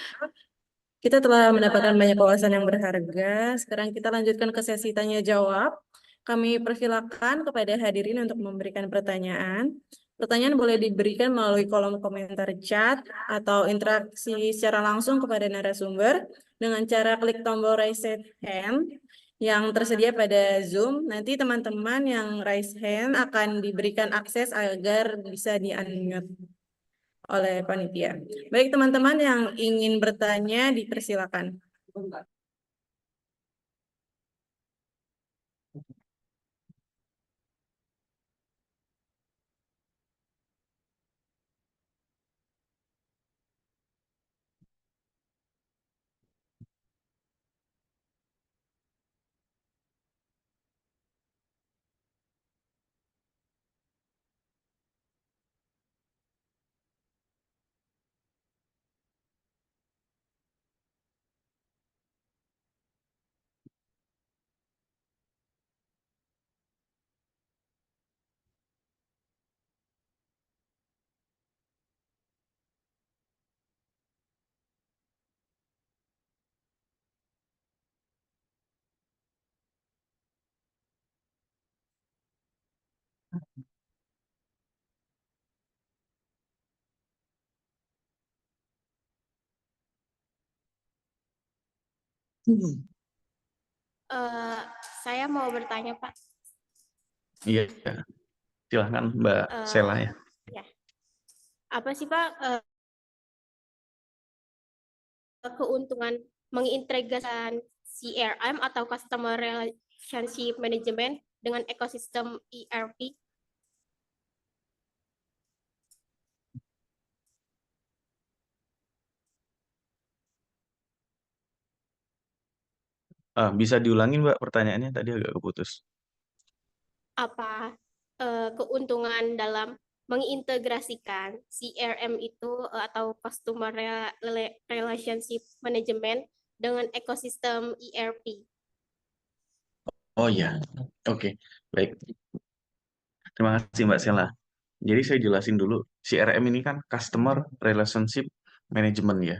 Kita telah mendapatkan banyak wawasan yang berharga. Sekarang kita lanjutkan ke sesi tanya jawab. Kami persilakan kepada hadirin untuk memberikan pertanyaan. Pertanyaan boleh diberikan melalui kolom komentar chat atau interaksi secara langsung kepada narasumber dengan cara klik tombol raise hand yang tersedia pada Zoom. Nanti teman-teman yang raise hand akan diberikan akses agar bisa di-unmute oleh panitia. Baik teman-teman yang ingin bertanya dipersilakan. Eh, saya mau bertanya, Pak. Iya, silahkan Mbak Sela ya. Ya. Apa sih, Pak, keuntungan mengintegrasikan CRM atau Customer Relationship Management dengan ekosistem ERP? Bisa diulangi Mbak pertanyaannya, tadi agak keputus. Apa keuntungan dalam mengintegrasikan CRM itu atau Customer Relationship Management dengan ekosistem ERP? Oh iya, oke, baik. Terima kasih Mbak Sela. Jadi saya jelasin dulu, CRM ini kan Customer Relationship Management ya.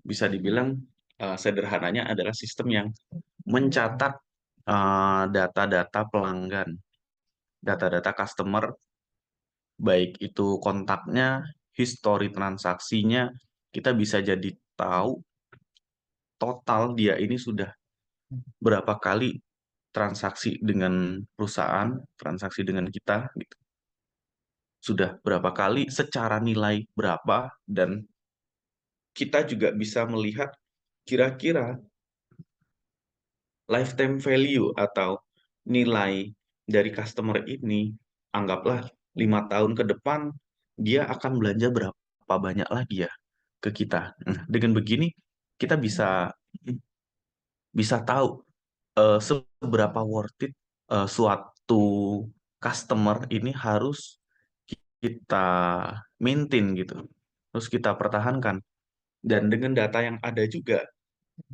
Bisa dibilang sederhananya adalah sistem yang mencatat data-data pelanggan, data-data customer, baik itu kontaknya, history transaksinya, kita bisa jadi tahu total dia ini sudah berapa kali transaksi dengan perusahaan, transaksi dengan kita, gitu. Sudah berapa kali, secara nilai berapa, dan kita juga bisa melihat kira-kira lifetime value atau nilai dari customer ini, anggaplah 5 tahun ke depan, dia akan belanja berapa banyak lagi ya ke kita. Nah, dengan begini, kita bisa tahu seberapa worth it suatu customer ini harus kita maintain gitu, terus kita pertahankan. Dan dengan data yang ada juga,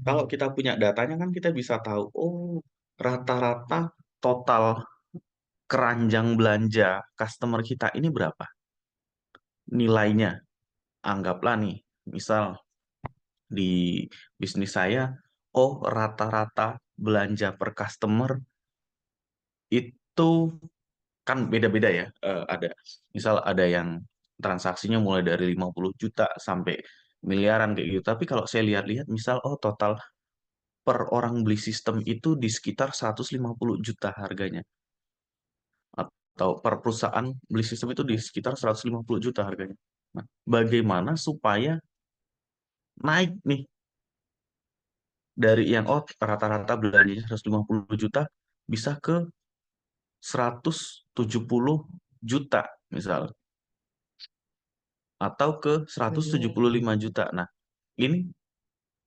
kalau kita punya datanya kan kita bisa tahu, oh rata-rata total keranjang belanja customer kita ini berapa nilainya. Anggaplah nih, misal di bisnis saya, oh rata-rata belanja per customer itu kan beda-beda ya. Ada misal ada yang transaksinya mulai dari 50 juta sampai miliaran kayak gitu. Tapi kalau saya lihat-lihat misal oh total per orang beli sistem itu di sekitar 150 juta harganya. Atau per perusahaan beli sistem itu di sekitar 150 juta harganya. Nah, bagaimana supaya naik nih dari yang oh rata-rata belanjanya 150 juta bisa ke 170 juta misal, atau ke 175 juta. Nah, ini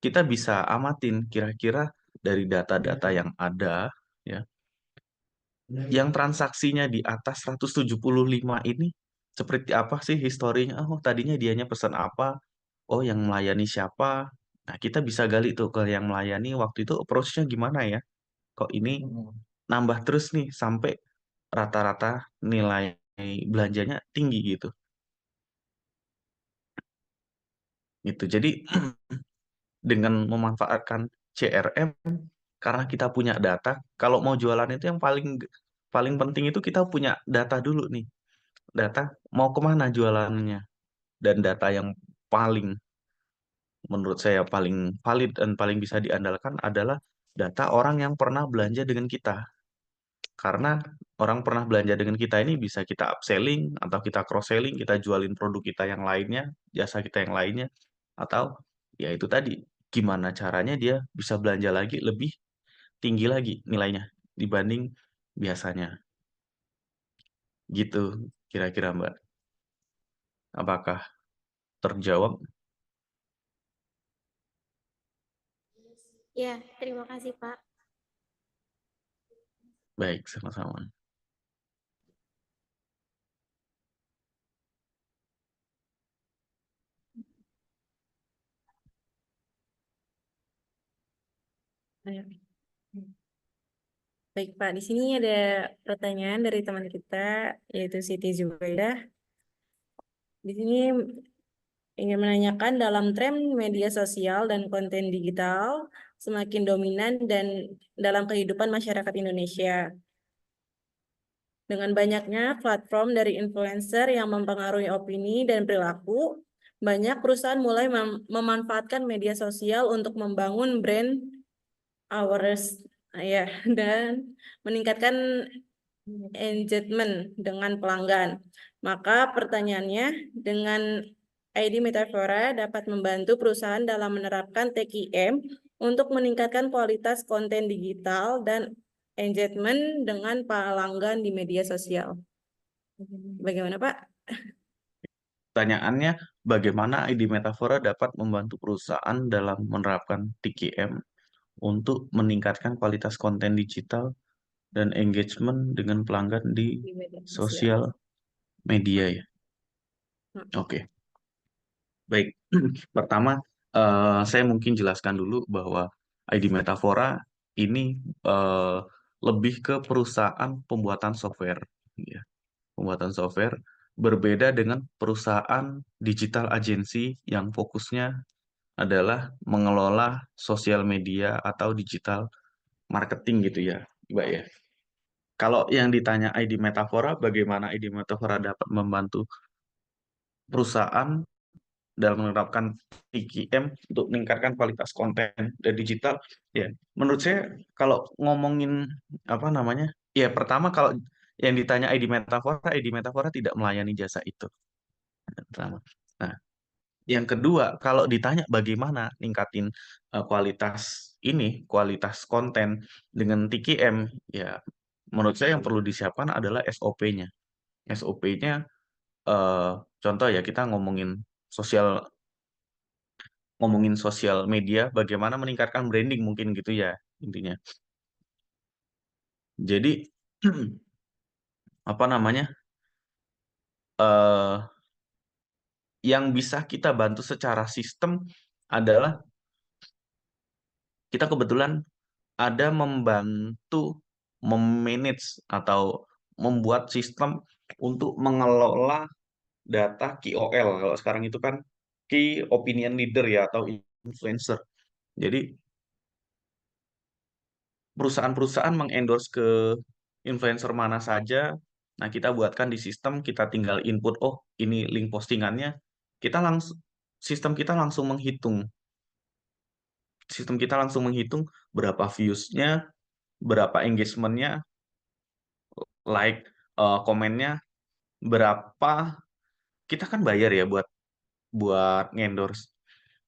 kita bisa amatin kira-kira dari data-data yang ada ya, yang transaksinya di atas 175 ini seperti apa sih historinya? Oh, tadinya dianya pesan apa? Oh, yang melayani siapa? Nah, kita bisa gali tuh ke yang melayani waktu itu approach-nya gimana ya? Kok ini nambah terus nih sampai rata-rata nilai belanjanya tinggi gitu. Gitu. Jadi dengan memanfaatkan CRM, karena kita punya data, kalau mau jualan itu yang paling paling penting itu kita punya data dulu nih. Data mau kemana jualannya, dan data yang paling menurut saya paling valid dan paling bisa diandalkan adalah data orang yang pernah belanja dengan kita. Karena orang pernah belanja dengan kita ini bisa kita upselling atau kita cross selling, kita jualin produk kita yang lainnya, jasa kita yang lainnya, atau ya itu tadi gimana caranya dia bisa belanja lagi lebih tinggi lagi nilainya dibanding biasanya. Gitu kira-kira Mbak. Apakah terjawab? Ya, terima kasih Pak. Baik, sama-sama. Baik Pak, di sini ada pertanyaan dari teman kita, yaitu Siti Zubaidah. Di sini ingin menanyakan, dalam tren media sosial dan konten digital semakin dominan dan dalam kehidupan masyarakat Indonesia. Dengan banyaknya platform dari influencer yang mempengaruhi opini dan perilaku, banyak perusahaan mulai memanfaatkan media sosial untuk membangun brand awareness ya, dan meningkatkan engagement dengan pelanggan. Maka pertanyaannya, dengan ID Metafora dapat membantu perusahaan dalam menerapkan TQM untuk meningkatkan kualitas konten digital dan engagement dengan pelanggan di media sosial. Bagaimana Pak? Pertanyaannya, bagaimana ID Metafora dapat membantu perusahaan dalam menerapkan TQM untuk meningkatkan kualitas konten digital dan engagement dengan pelanggan di Di media sosial media ya? Oke. Baik. Pertama, saya mungkin jelaskan dulu bahwa ID Metafora ini lebih ke perusahaan pembuatan software, ya. Pembuatan software berbeda dengan perusahaan digital agency yang fokusnya adalah mengelola sosial media atau digital marketing gitu ya, Mbak ya. Kalau yang ditanya ID Metafora, bagaimana ID Metafora dapat membantu perusahaan dalam menerapkan TQM untuk meningkatkan kualitas konten dan digital. Ya, menurut saya kalau ngomongin apa namanya, ya pertama kalau yang ditanya ID Metafora tidak melayani jasa itu. Pertama. Nah, yang kedua, kalau ditanya bagaimana ningkatin kualitas konten dengan TQM, ya menurut saya yang perlu disiapkan adalah SOP-nya. SOP-nya, contoh ya kita ngomongin sosial media, bagaimana meningkatkan branding mungkin gitu ya intinya. Jadi apa namanya, eh yang bisa kita bantu secara sistem adalah kita kebetulan ada membantu memanage atau membuat sistem untuk mengelola data KOL. Kalau sekarang itu kan Key Opinion Leader ya atau influencer. Jadi perusahaan-perusahaan mengendorse ke influencer mana saja. Nah, kita buatkan di sistem, kita tinggal input, oh ini link postingannya. Sistem kita langsung menghitung. Sistem kita langsung menghitung berapa views-nya, berapa engagement-nya, like, komennya, berapa. Kita kan bayar ya buat ngendorse.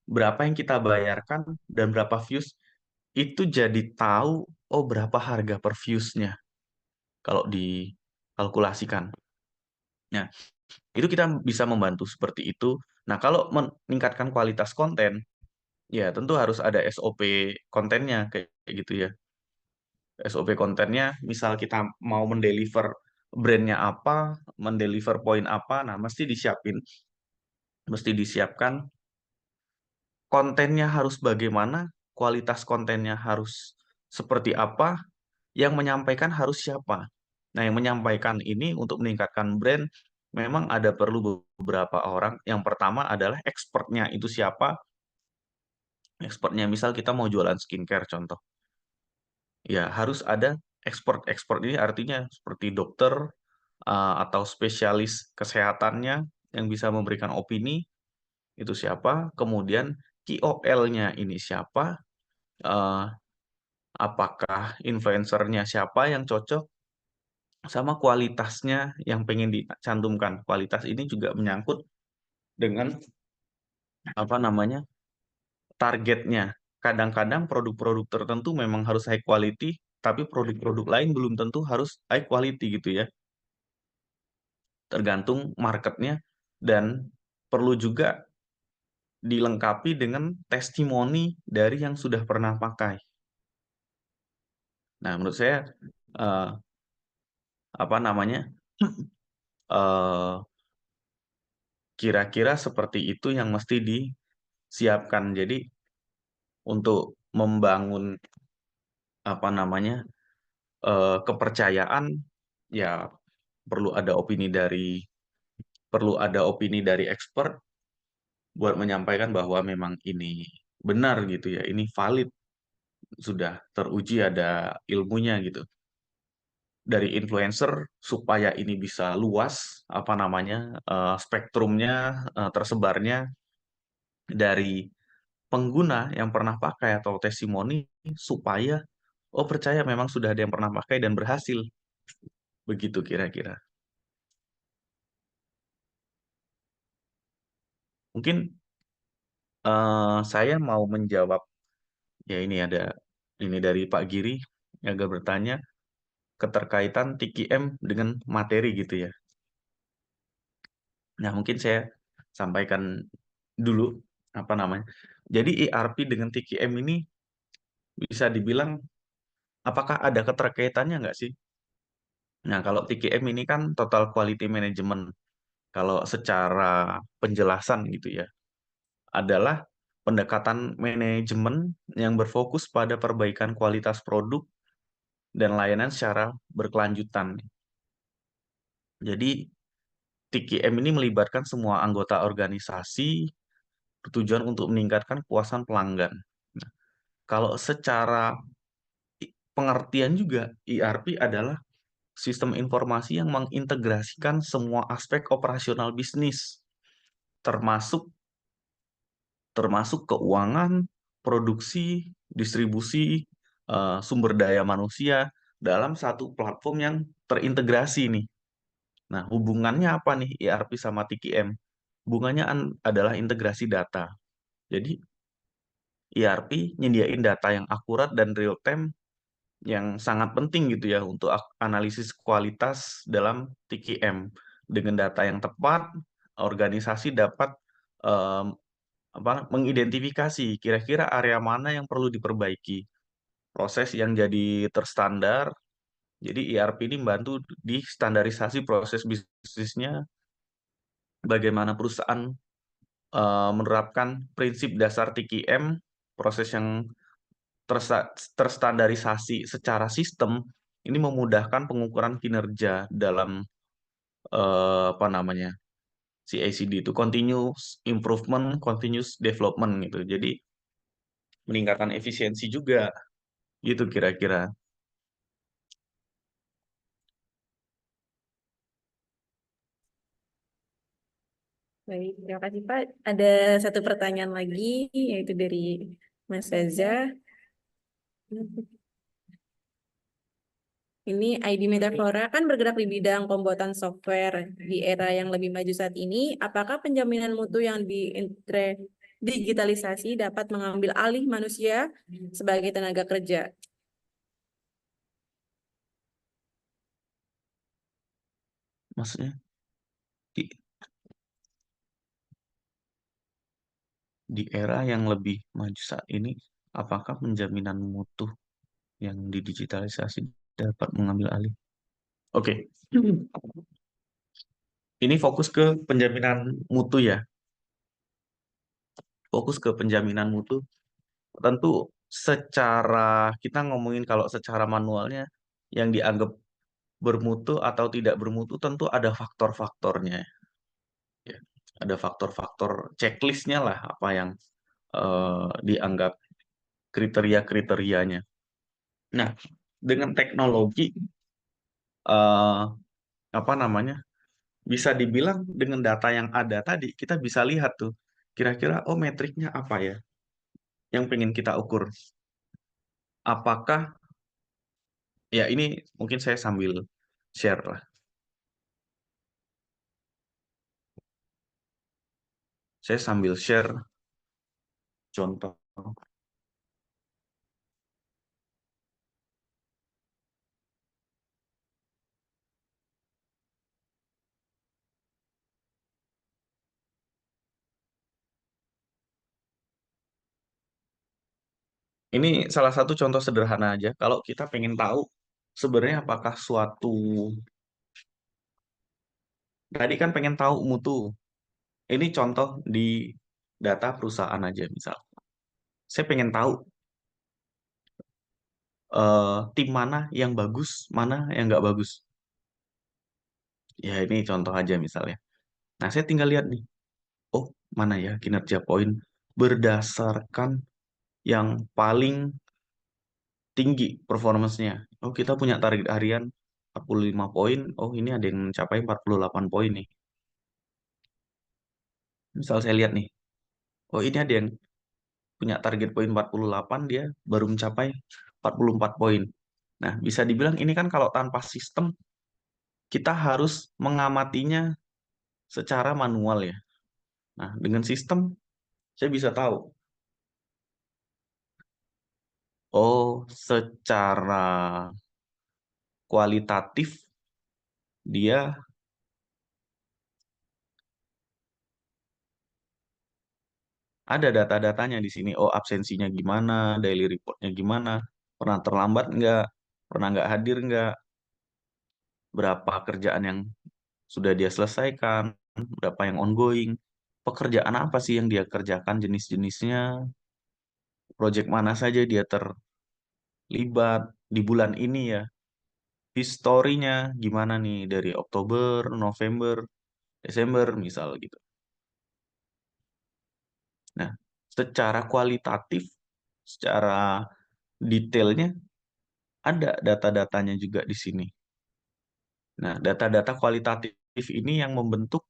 Berapa yang kita bayarkan dan berapa views, itu jadi tahu, oh berapa harga per views-nya kalau dikalkulasikan. Nah, itu kita bisa membantu seperti itu. Nah, kalau meningkatkan kualitas konten, ya tentu harus ada SOP kontennya kayak gitu ya. SOP kontennya, misal kita mau mendeliver brandnya apa, mendeliver poin apa, nah mesti disiapkan kontennya harus bagaimana, kualitas kontennya harus seperti apa, yang menyampaikan harus siapa. Nah, yang menyampaikan ini untuk meningkatkan brand, memang ada perlu beberapa orang. Yang pertama adalah expertnya itu siapa. Expertnya misal kita mau jualan skincare contoh. Ya, harus ada expert. Expert ini artinya seperti dokter atau spesialis kesehatannya yang bisa memberikan opini, itu siapa. Kemudian KOL-nya ini siapa, eh, apakah influencernya siapa yang cocok, sama kualitasnya yang pengen dicantumkan. Kualitas ini juga menyangkut dengan apa namanya targetnya. Kadang-kadang produk-produk tertentu memang harus high quality, tapi produk-produk lain belum tentu harus high quality gitu ya. Tergantung marketnya dan perlu juga dilengkapi dengan testimoni dari yang sudah pernah pakai. Nah, menurut saya eh, apa namanya eh, kira-kira seperti itu yang mesti disiapkan. Jadi untuk membangun apa namanya kepercayaan, ya perlu ada opini dari expert buat menyampaikan bahwa memang ini benar gitu ya, ini valid, sudah teruji ada ilmunya gitu. Dari influencer supaya ini bisa luas apa namanya spektrumnya, tersebarnya dari pengguna yang pernah pakai atau testimoni, supaya oh percaya memang sudah ada yang pernah pakai dan berhasil. Begitu kira-kira. Mungkin saya mau menjawab ya, ini dari Pak Giri yang agak bertanya keterkaitan TQM dengan materi gitu ya. Nah, mungkin saya sampaikan dulu apa namanya. Jadi ERP dengan TQM ini bisa dibilang apakah ada keterkaitannya nggak sih? Nah, kalau TQM ini kan Total Quality Management. Kalau secara penjelasan gitu ya, adalah pendekatan manajemen yang berfokus pada perbaikan kualitas produk dan layanan secara berkelanjutan. Jadi TQM ini melibatkan semua anggota organisasi bertujuan untuk meningkatkan kepuasan pelanggan. Nah, kalau secara pengertian juga, ERP adalah sistem informasi yang mengintegrasikan semua aspek operasional bisnis termasuk keuangan, produksi, distribusi, sumber daya manusia dalam satu platform yang terintegrasi nih. Nah, hubungannya apa nih ERP sama TQM? Hubungannya adalah integrasi data. Jadi, ERP nyediain data yang akurat dan real time yang sangat penting gitu ya untuk analisis kualitas dalam TQM. Dengan data yang tepat, organisasi dapat mengidentifikasi kira-kira area mana yang perlu diperbaiki, proses yang jadi terstandar. Jadi ERP ini membantu di standarisasi proses bisnisnya, bagaimana perusahaan menerapkan prinsip dasar TQM, proses yang terstandarisasi secara sistem, ini memudahkan pengukuran kinerja dalam apa namanya CI/CD itu continuous improvement, continuous development gitu. Jadi meningkatkan efisiensi juga gitu kira-kira. Baik, terima kasih Pak. Ada satu pertanyaan lagi, yaitu dari Mas Reza. Ini ID Metafora kan bergerak di bidang pembuatan software di era yang lebih maju saat ini. Apakah penjaminan mutu yang digitalisasi dapat mengambil alih manusia sebagai tenaga kerja? Maksudnya di era yang lebih maju saat ini, apakah penjaminan mutu yang didigitalisasi dapat mengambil alih? Oke. Ini fokus ke penjaminan mutu ya. Fokus ke penjaminan mutu. Tentu secara, kita ngomongin kalau secara manualnya, yang dianggap bermutu atau tidak bermutu tentu ada faktor-faktornya. Ya. Ada faktor-faktor checklistnya lah, apa yang dianggap kriteria-kriterianya. Nah, dengan teknologi, apa namanya, bisa dibilang dengan data yang ada tadi, kita bisa lihat tuh, kira-kira, oh metriknya apa ya yang pengen kita ukur. Apakah, ya ini mungkin saya sambil share lah. Saya sambil share contoh. Ini salah satu contoh sederhana aja. Kalau kita pengen tahu sebenarnya apakah suatu, tadi kan pengen tahu mutu. Ini contoh di data perusahaan aja misal. Saya pengen tahu tim mana yang bagus, mana yang nggak bagus. Ya ini contoh aja misalnya. Nah saya tinggal lihat nih. Oh mana ya kinerja poin berdasarkan yang paling tinggi performance-nya. Oh kita punya target harian 45 poin. Oh ini ada yang mencapai 48 poin nih. Misal saya lihat nih. Oh ini ada yang punya target poin 48, dia baru mencapai 44 poin. Nah, bisa dibilang ini kan kalau tanpa sistem, kita harus mengamatinya secara manual ya. Nah, dengan sistem, saya bisa tahu. Oh, secara kualitatif, dia ada data-datanya di sini. Oh, absensinya gimana, daily reportnya gimana, pernah terlambat nggak, pernah nggak hadir nggak, berapa kerjaan yang sudah dia selesaikan, berapa yang ongoing, pekerjaan apa sih yang dia kerjakan, jenis-jenisnya, project mana saja dia terlibat di bulan ini ya, historinya gimana nih dari Oktober, November, Desember misal gitu. Nah, secara kualitatif, secara detailnya ada data-datanya juga di sini. Nah, data-data kualitatif ini yang membentuk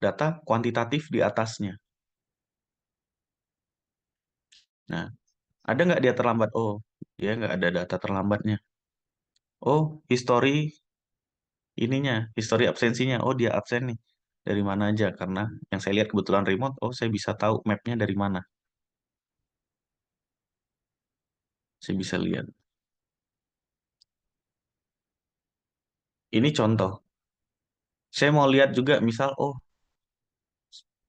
data kuantitatif di atasnya. Nah, ada nggak dia terlambat? Oh, dia nggak ada data terlambatnya. Oh, history absensinya. Oh, dia absen nih. Dari mana aja? Karena yang saya lihat kebetulan remote, oh saya bisa tahu mapnya dari mana. Saya bisa lihat. Ini contoh. Saya mau lihat juga misal, oh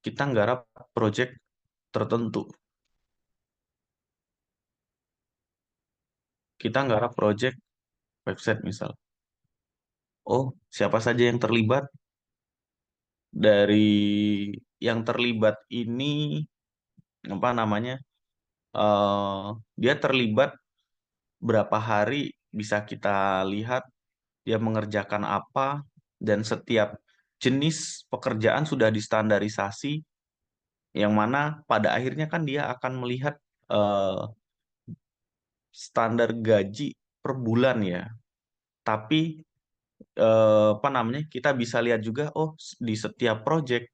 kita nggarap project tertentu. Kita nggarap project website misal. Oh, siapa saja yang terlibat? Dari yang terlibat ini, apa namanya? eh Dia terlibat berapa hari, bisa kita lihat dia mengerjakan apa, dan setiap jenis pekerjaan sudah distandarisasi, yang mana pada akhirnya kan dia akan melihat eh, standar gaji per bulan ya. Tapi apa namanya, kita bisa lihat juga, oh di setiap project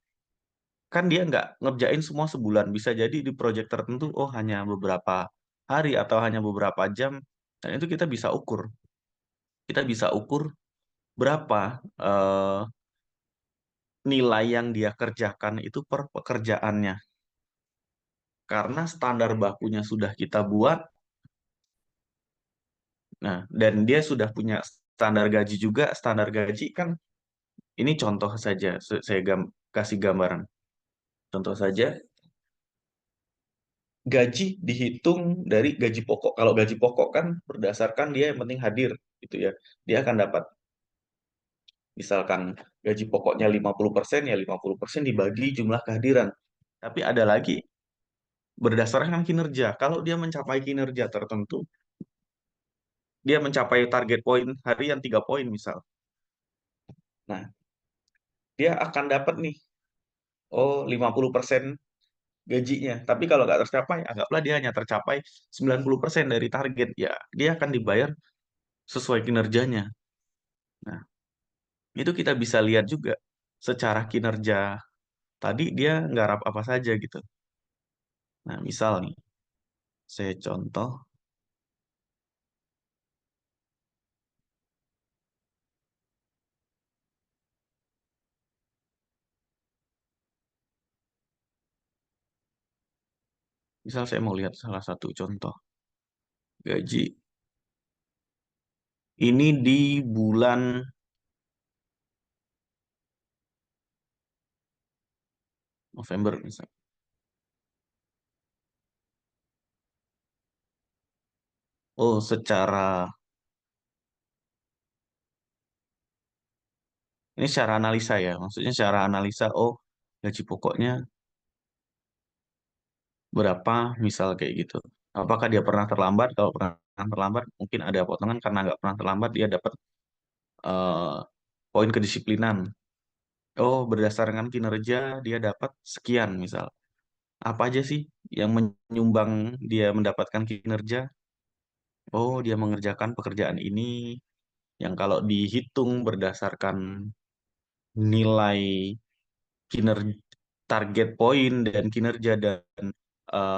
kan dia nggak ngerjain semua sebulan. Bisa jadi di project tertentu, oh hanya beberapa hari atau hanya beberapa jam. Dan itu kita bisa ukur. Kita bisa ukur berapa nilai yang dia kerjakan itu per pekerjaannya. Karena standar bakunya sudah kita buat, nah, dan dia sudah punya standar gaji juga. Standar gaji kan, ini contoh saja, saya kasih gambaran. Contoh saja, gaji dihitung dari gaji pokok. Kalau gaji pokok kan berdasarkan dia yang penting hadir, gitu ya. Dia akan dapat, misalkan gaji pokoknya 50%, ya 50% dibagi jumlah kehadiran. Tapi ada lagi berdasarkan kinerja. Kalau dia mencapai kinerja tertentu, dia mencapai target poin harian 3 poin misal. Nah, dia akan dapat nih, oh 50% gajinya. Tapi kalau nggak tercapai, anggaplah dia hanya tercapai 90% dari target, ya dia akan dibayar sesuai kinerjanya. Nah, itu kita bisa lihat juga secara kinerja tadi dia nggarap apa saja gitu. Nah, misal nih, saya contoh, misal saya mau lihat salah satu contoh gaji. Ini di bulan November misal. Oh, ini secara analisa ya, maksudnya secara analisa, oh gaji pokoknya berapa, misal kayak gitu. Apakah dia pernah terlambat? Kalau pernah terlambat, mungkin ada potongan. Karena nggak pernah terlambat, dia dapat eh, poin kedisiplinan. Oh, berdasarkan kinerja, dia dapat sekian, misal. Apa aja sih yang menyumbang dia mendapatkan kinerja? Oh, dia mengerjakan pekerjaan ini, yang kalau dihitung berdasarkan nilai kinerja, target poin dan kinerja dan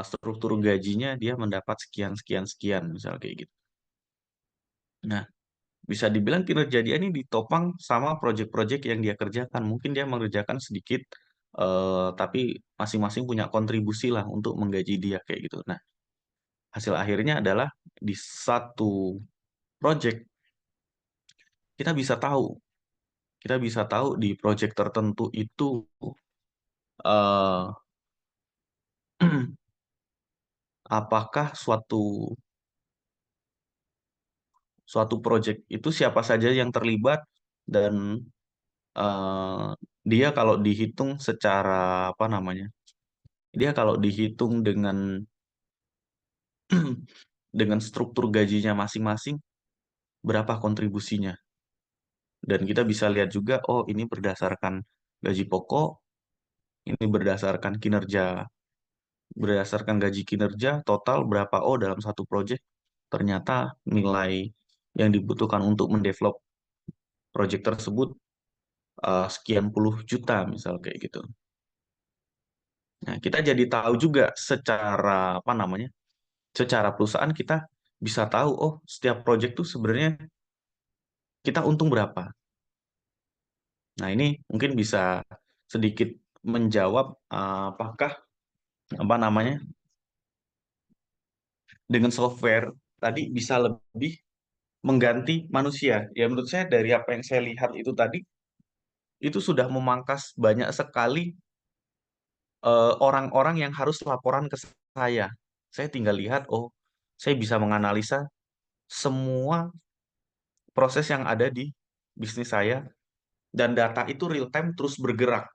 struktur gajinya, dia mendapat sekian sekian sekian misal kayak gitu. Nah, bisa dibilang kinerja dia ini ditopang sama proyek-proyek yang dia kerjakan. Mungkin dia mengerjakan sedikit, tapi masing-masing punya kontribusi lah untuk menggaji dia kayak gitu. Nah, hasil akhirnya adalah di satu proyek kita bisa tahu, di proyek tertentu itu eh, apakah suatu suatu proyek itu siapa saja yang terlibat, dan eh, dia kalau dihitung secara, apa namanya, dia kalau dihitung dengan dengan struktur gajinya masing-masing, berapa kontribusinya. Dan kita bisa lihat juga, oh ini berdasarkan gaji pokok, ini berdasarkan gaji kinerja total berapa. Oh, dalam satu proyek ternyata nilai yang dibutuhkan untuk mendevelop proyek tersebut sekian puluh juta misal kayak gitu. Nah, kita jadi tahu juga secara apa namanya? Secara perusahaan kita bisa tahu oh setiap project tuh sebenarnya kita untung berapa. Nah, ini mungkin bisa sedikit menjawab apakah apa namanya? Dengan software tadi bisa lebih mengganti manusia. Ya menurut saya dari apa yang saya lihat itu tadi itu sudah memangkas banyak sekali orang-orang yang harus laporan ke saya. Saya tinggal lihat, oh, saya bisa menganalisa semua proses yang ada di bisnis saya dan data itu real time terus bergerak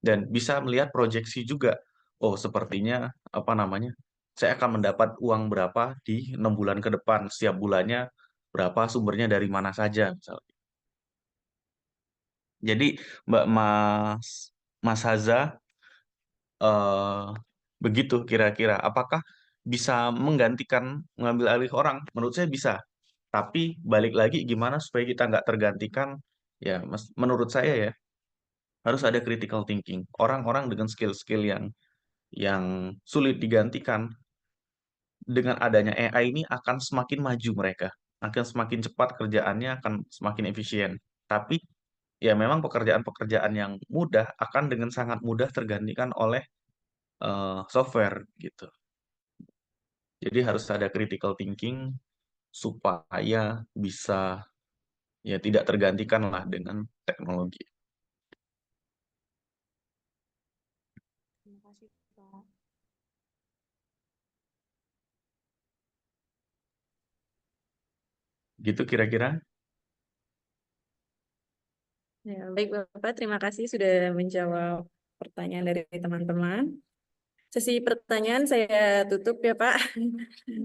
dan bisa melihat proyeksi juga. Oh, sepertinya apa namanya? Saya akan mendapat uang berapa di 6 bulan ke depan, setiap bulannya berapa sumbernya dari mana saja, misalnya. Jadi, Mbak Mas Haza, eh, begitu kira-kira. Apakah bisa menggantikan, mengambil alih orang? Menurut saya bisa. Tapi balik lagi gimana supaya kita nggak tergantikan? Ya, menurut saya ya harus ada critical thinking. Orang-orang dengan skill-skill yang sulit digantikan dengan adanya AI ini akan semakin maju mereka, akan semakin cepat kerjaannya, akan semakin efisien. Tapi ya memang pekerjaan-pekerjaan yang mudah akan dengan sangat mudah tergantikan oleh software gitu. Jadi harus ada critical thinking supaya bisa ya tidak tergantikan lah dengan teknologi. Terima kasih, Pak. Gitu kira-kira. Ya, baik Bapak, terima kasih sudah menjawab pertanyaan dari teman-teman. Sesi pertanyaan saya tutup ya Pak.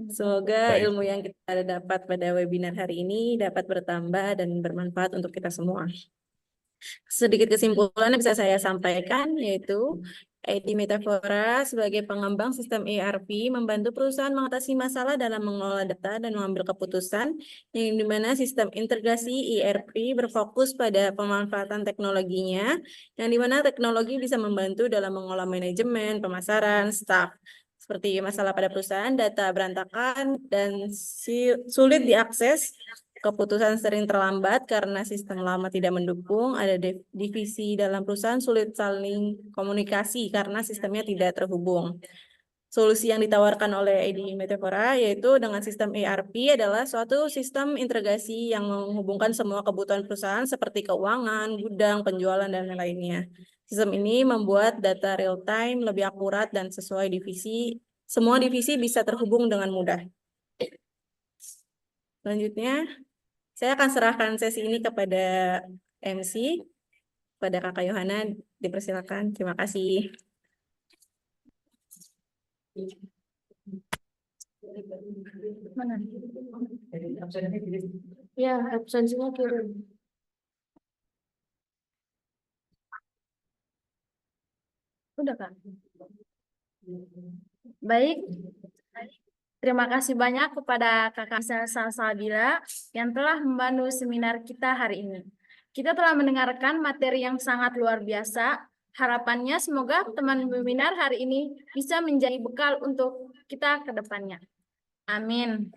Semoga Baik. ilmu yang kita dapat pada webinar hari ini dapat bertambah dan bermanfaat untuk kita semua. Sedikit kesimpulan yang bisa saya sampaikan yaitu ID Metafora sebagai pengembang sistem ERP membantu perusahaan mengatasi masalah dalam mengelola data dan mengambil keputusan, yang dimana sistem integrasi ERP berfokus pada pemanfaatan teknologinya, yang dimana teknologi bisa membantu dalam mengolah manajemen, pemasaran, staf. Seperti masalah pada perusahaan, data berantakan dan sulit diakses, keputusan sering terlambat karena sistem lama tidak mendukung, ada divisi dalam perusahaan sulit saling komunikasi karena sistemnya tidak terhubung. Solusi yang ditawarkan oleh ID Metafora yaitu dengan sistem ERP adalah suatu sistem integrasi yang menghubungkan semua kebutuhan perusahaan seperti keuangan, gudang, penjualan, dan lainnya. Sistem ini membuat data real time lebih akurat dan sesuai divisi. Semua divisi bisa terhubung dengan mudah. Selanjutnya, saya akan serahkan sesi ini kepada MC, kepada Kakak Yohana, dipersilakan. Terima kasih. Mana? Ya, absensinya kirim. Udah kan? Baik. Terima kasih banyak kepada Kakak Salsabila yang telah membantu seminar kita hari ini. Kita telah mendengarkan materi yang sangat luar biasa. Harapannya semoga teman webinar hari ini bisa menjadi bekal untuk kita ke depannya. Amin.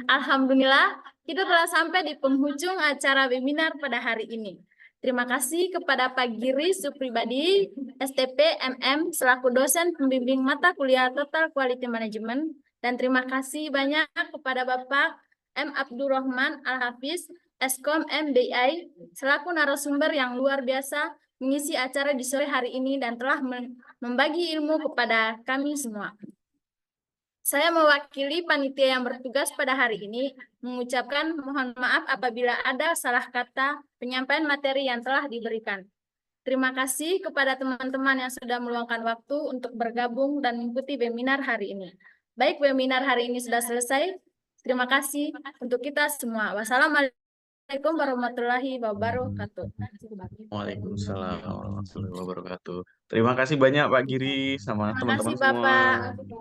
Alhamdulillah, kita telah sampai di penghujung acara webinar pada hari ini. Terima kasih kepada Pak Giri Supribadi, STP MM, selaku dosen pembimbing mata kuliah Total Quality Management, dan terima kasih banyak kepada Bapak M. Abdurrahman Al-Hafiz, Eskom MBI, selaku narasumber yang luar biasa mengisi acara di sore hari ini dan telah membagi ilmu kepada kami semua. Saya mewakili panitia yang bertugas pada hari ini mengucapkan mohon maaf apabila ada salah kata penyampaian materi yang telah diberikan. Terima kasih kepada teman-teman yang sudah meluangkan waktu untuk bergabung dan mengikuti webinar hari ini. Baik, webinar hari ini sudah selesai. Terima kasih untuk kita semua. Wassalamualaikum warahmatullahi wabarakatuh. Waalaikumsalam warahmatullahi wabarakatuh. Terima kasih banyak Pak Giri sama Terima kasih teman-teman semua. Bapak.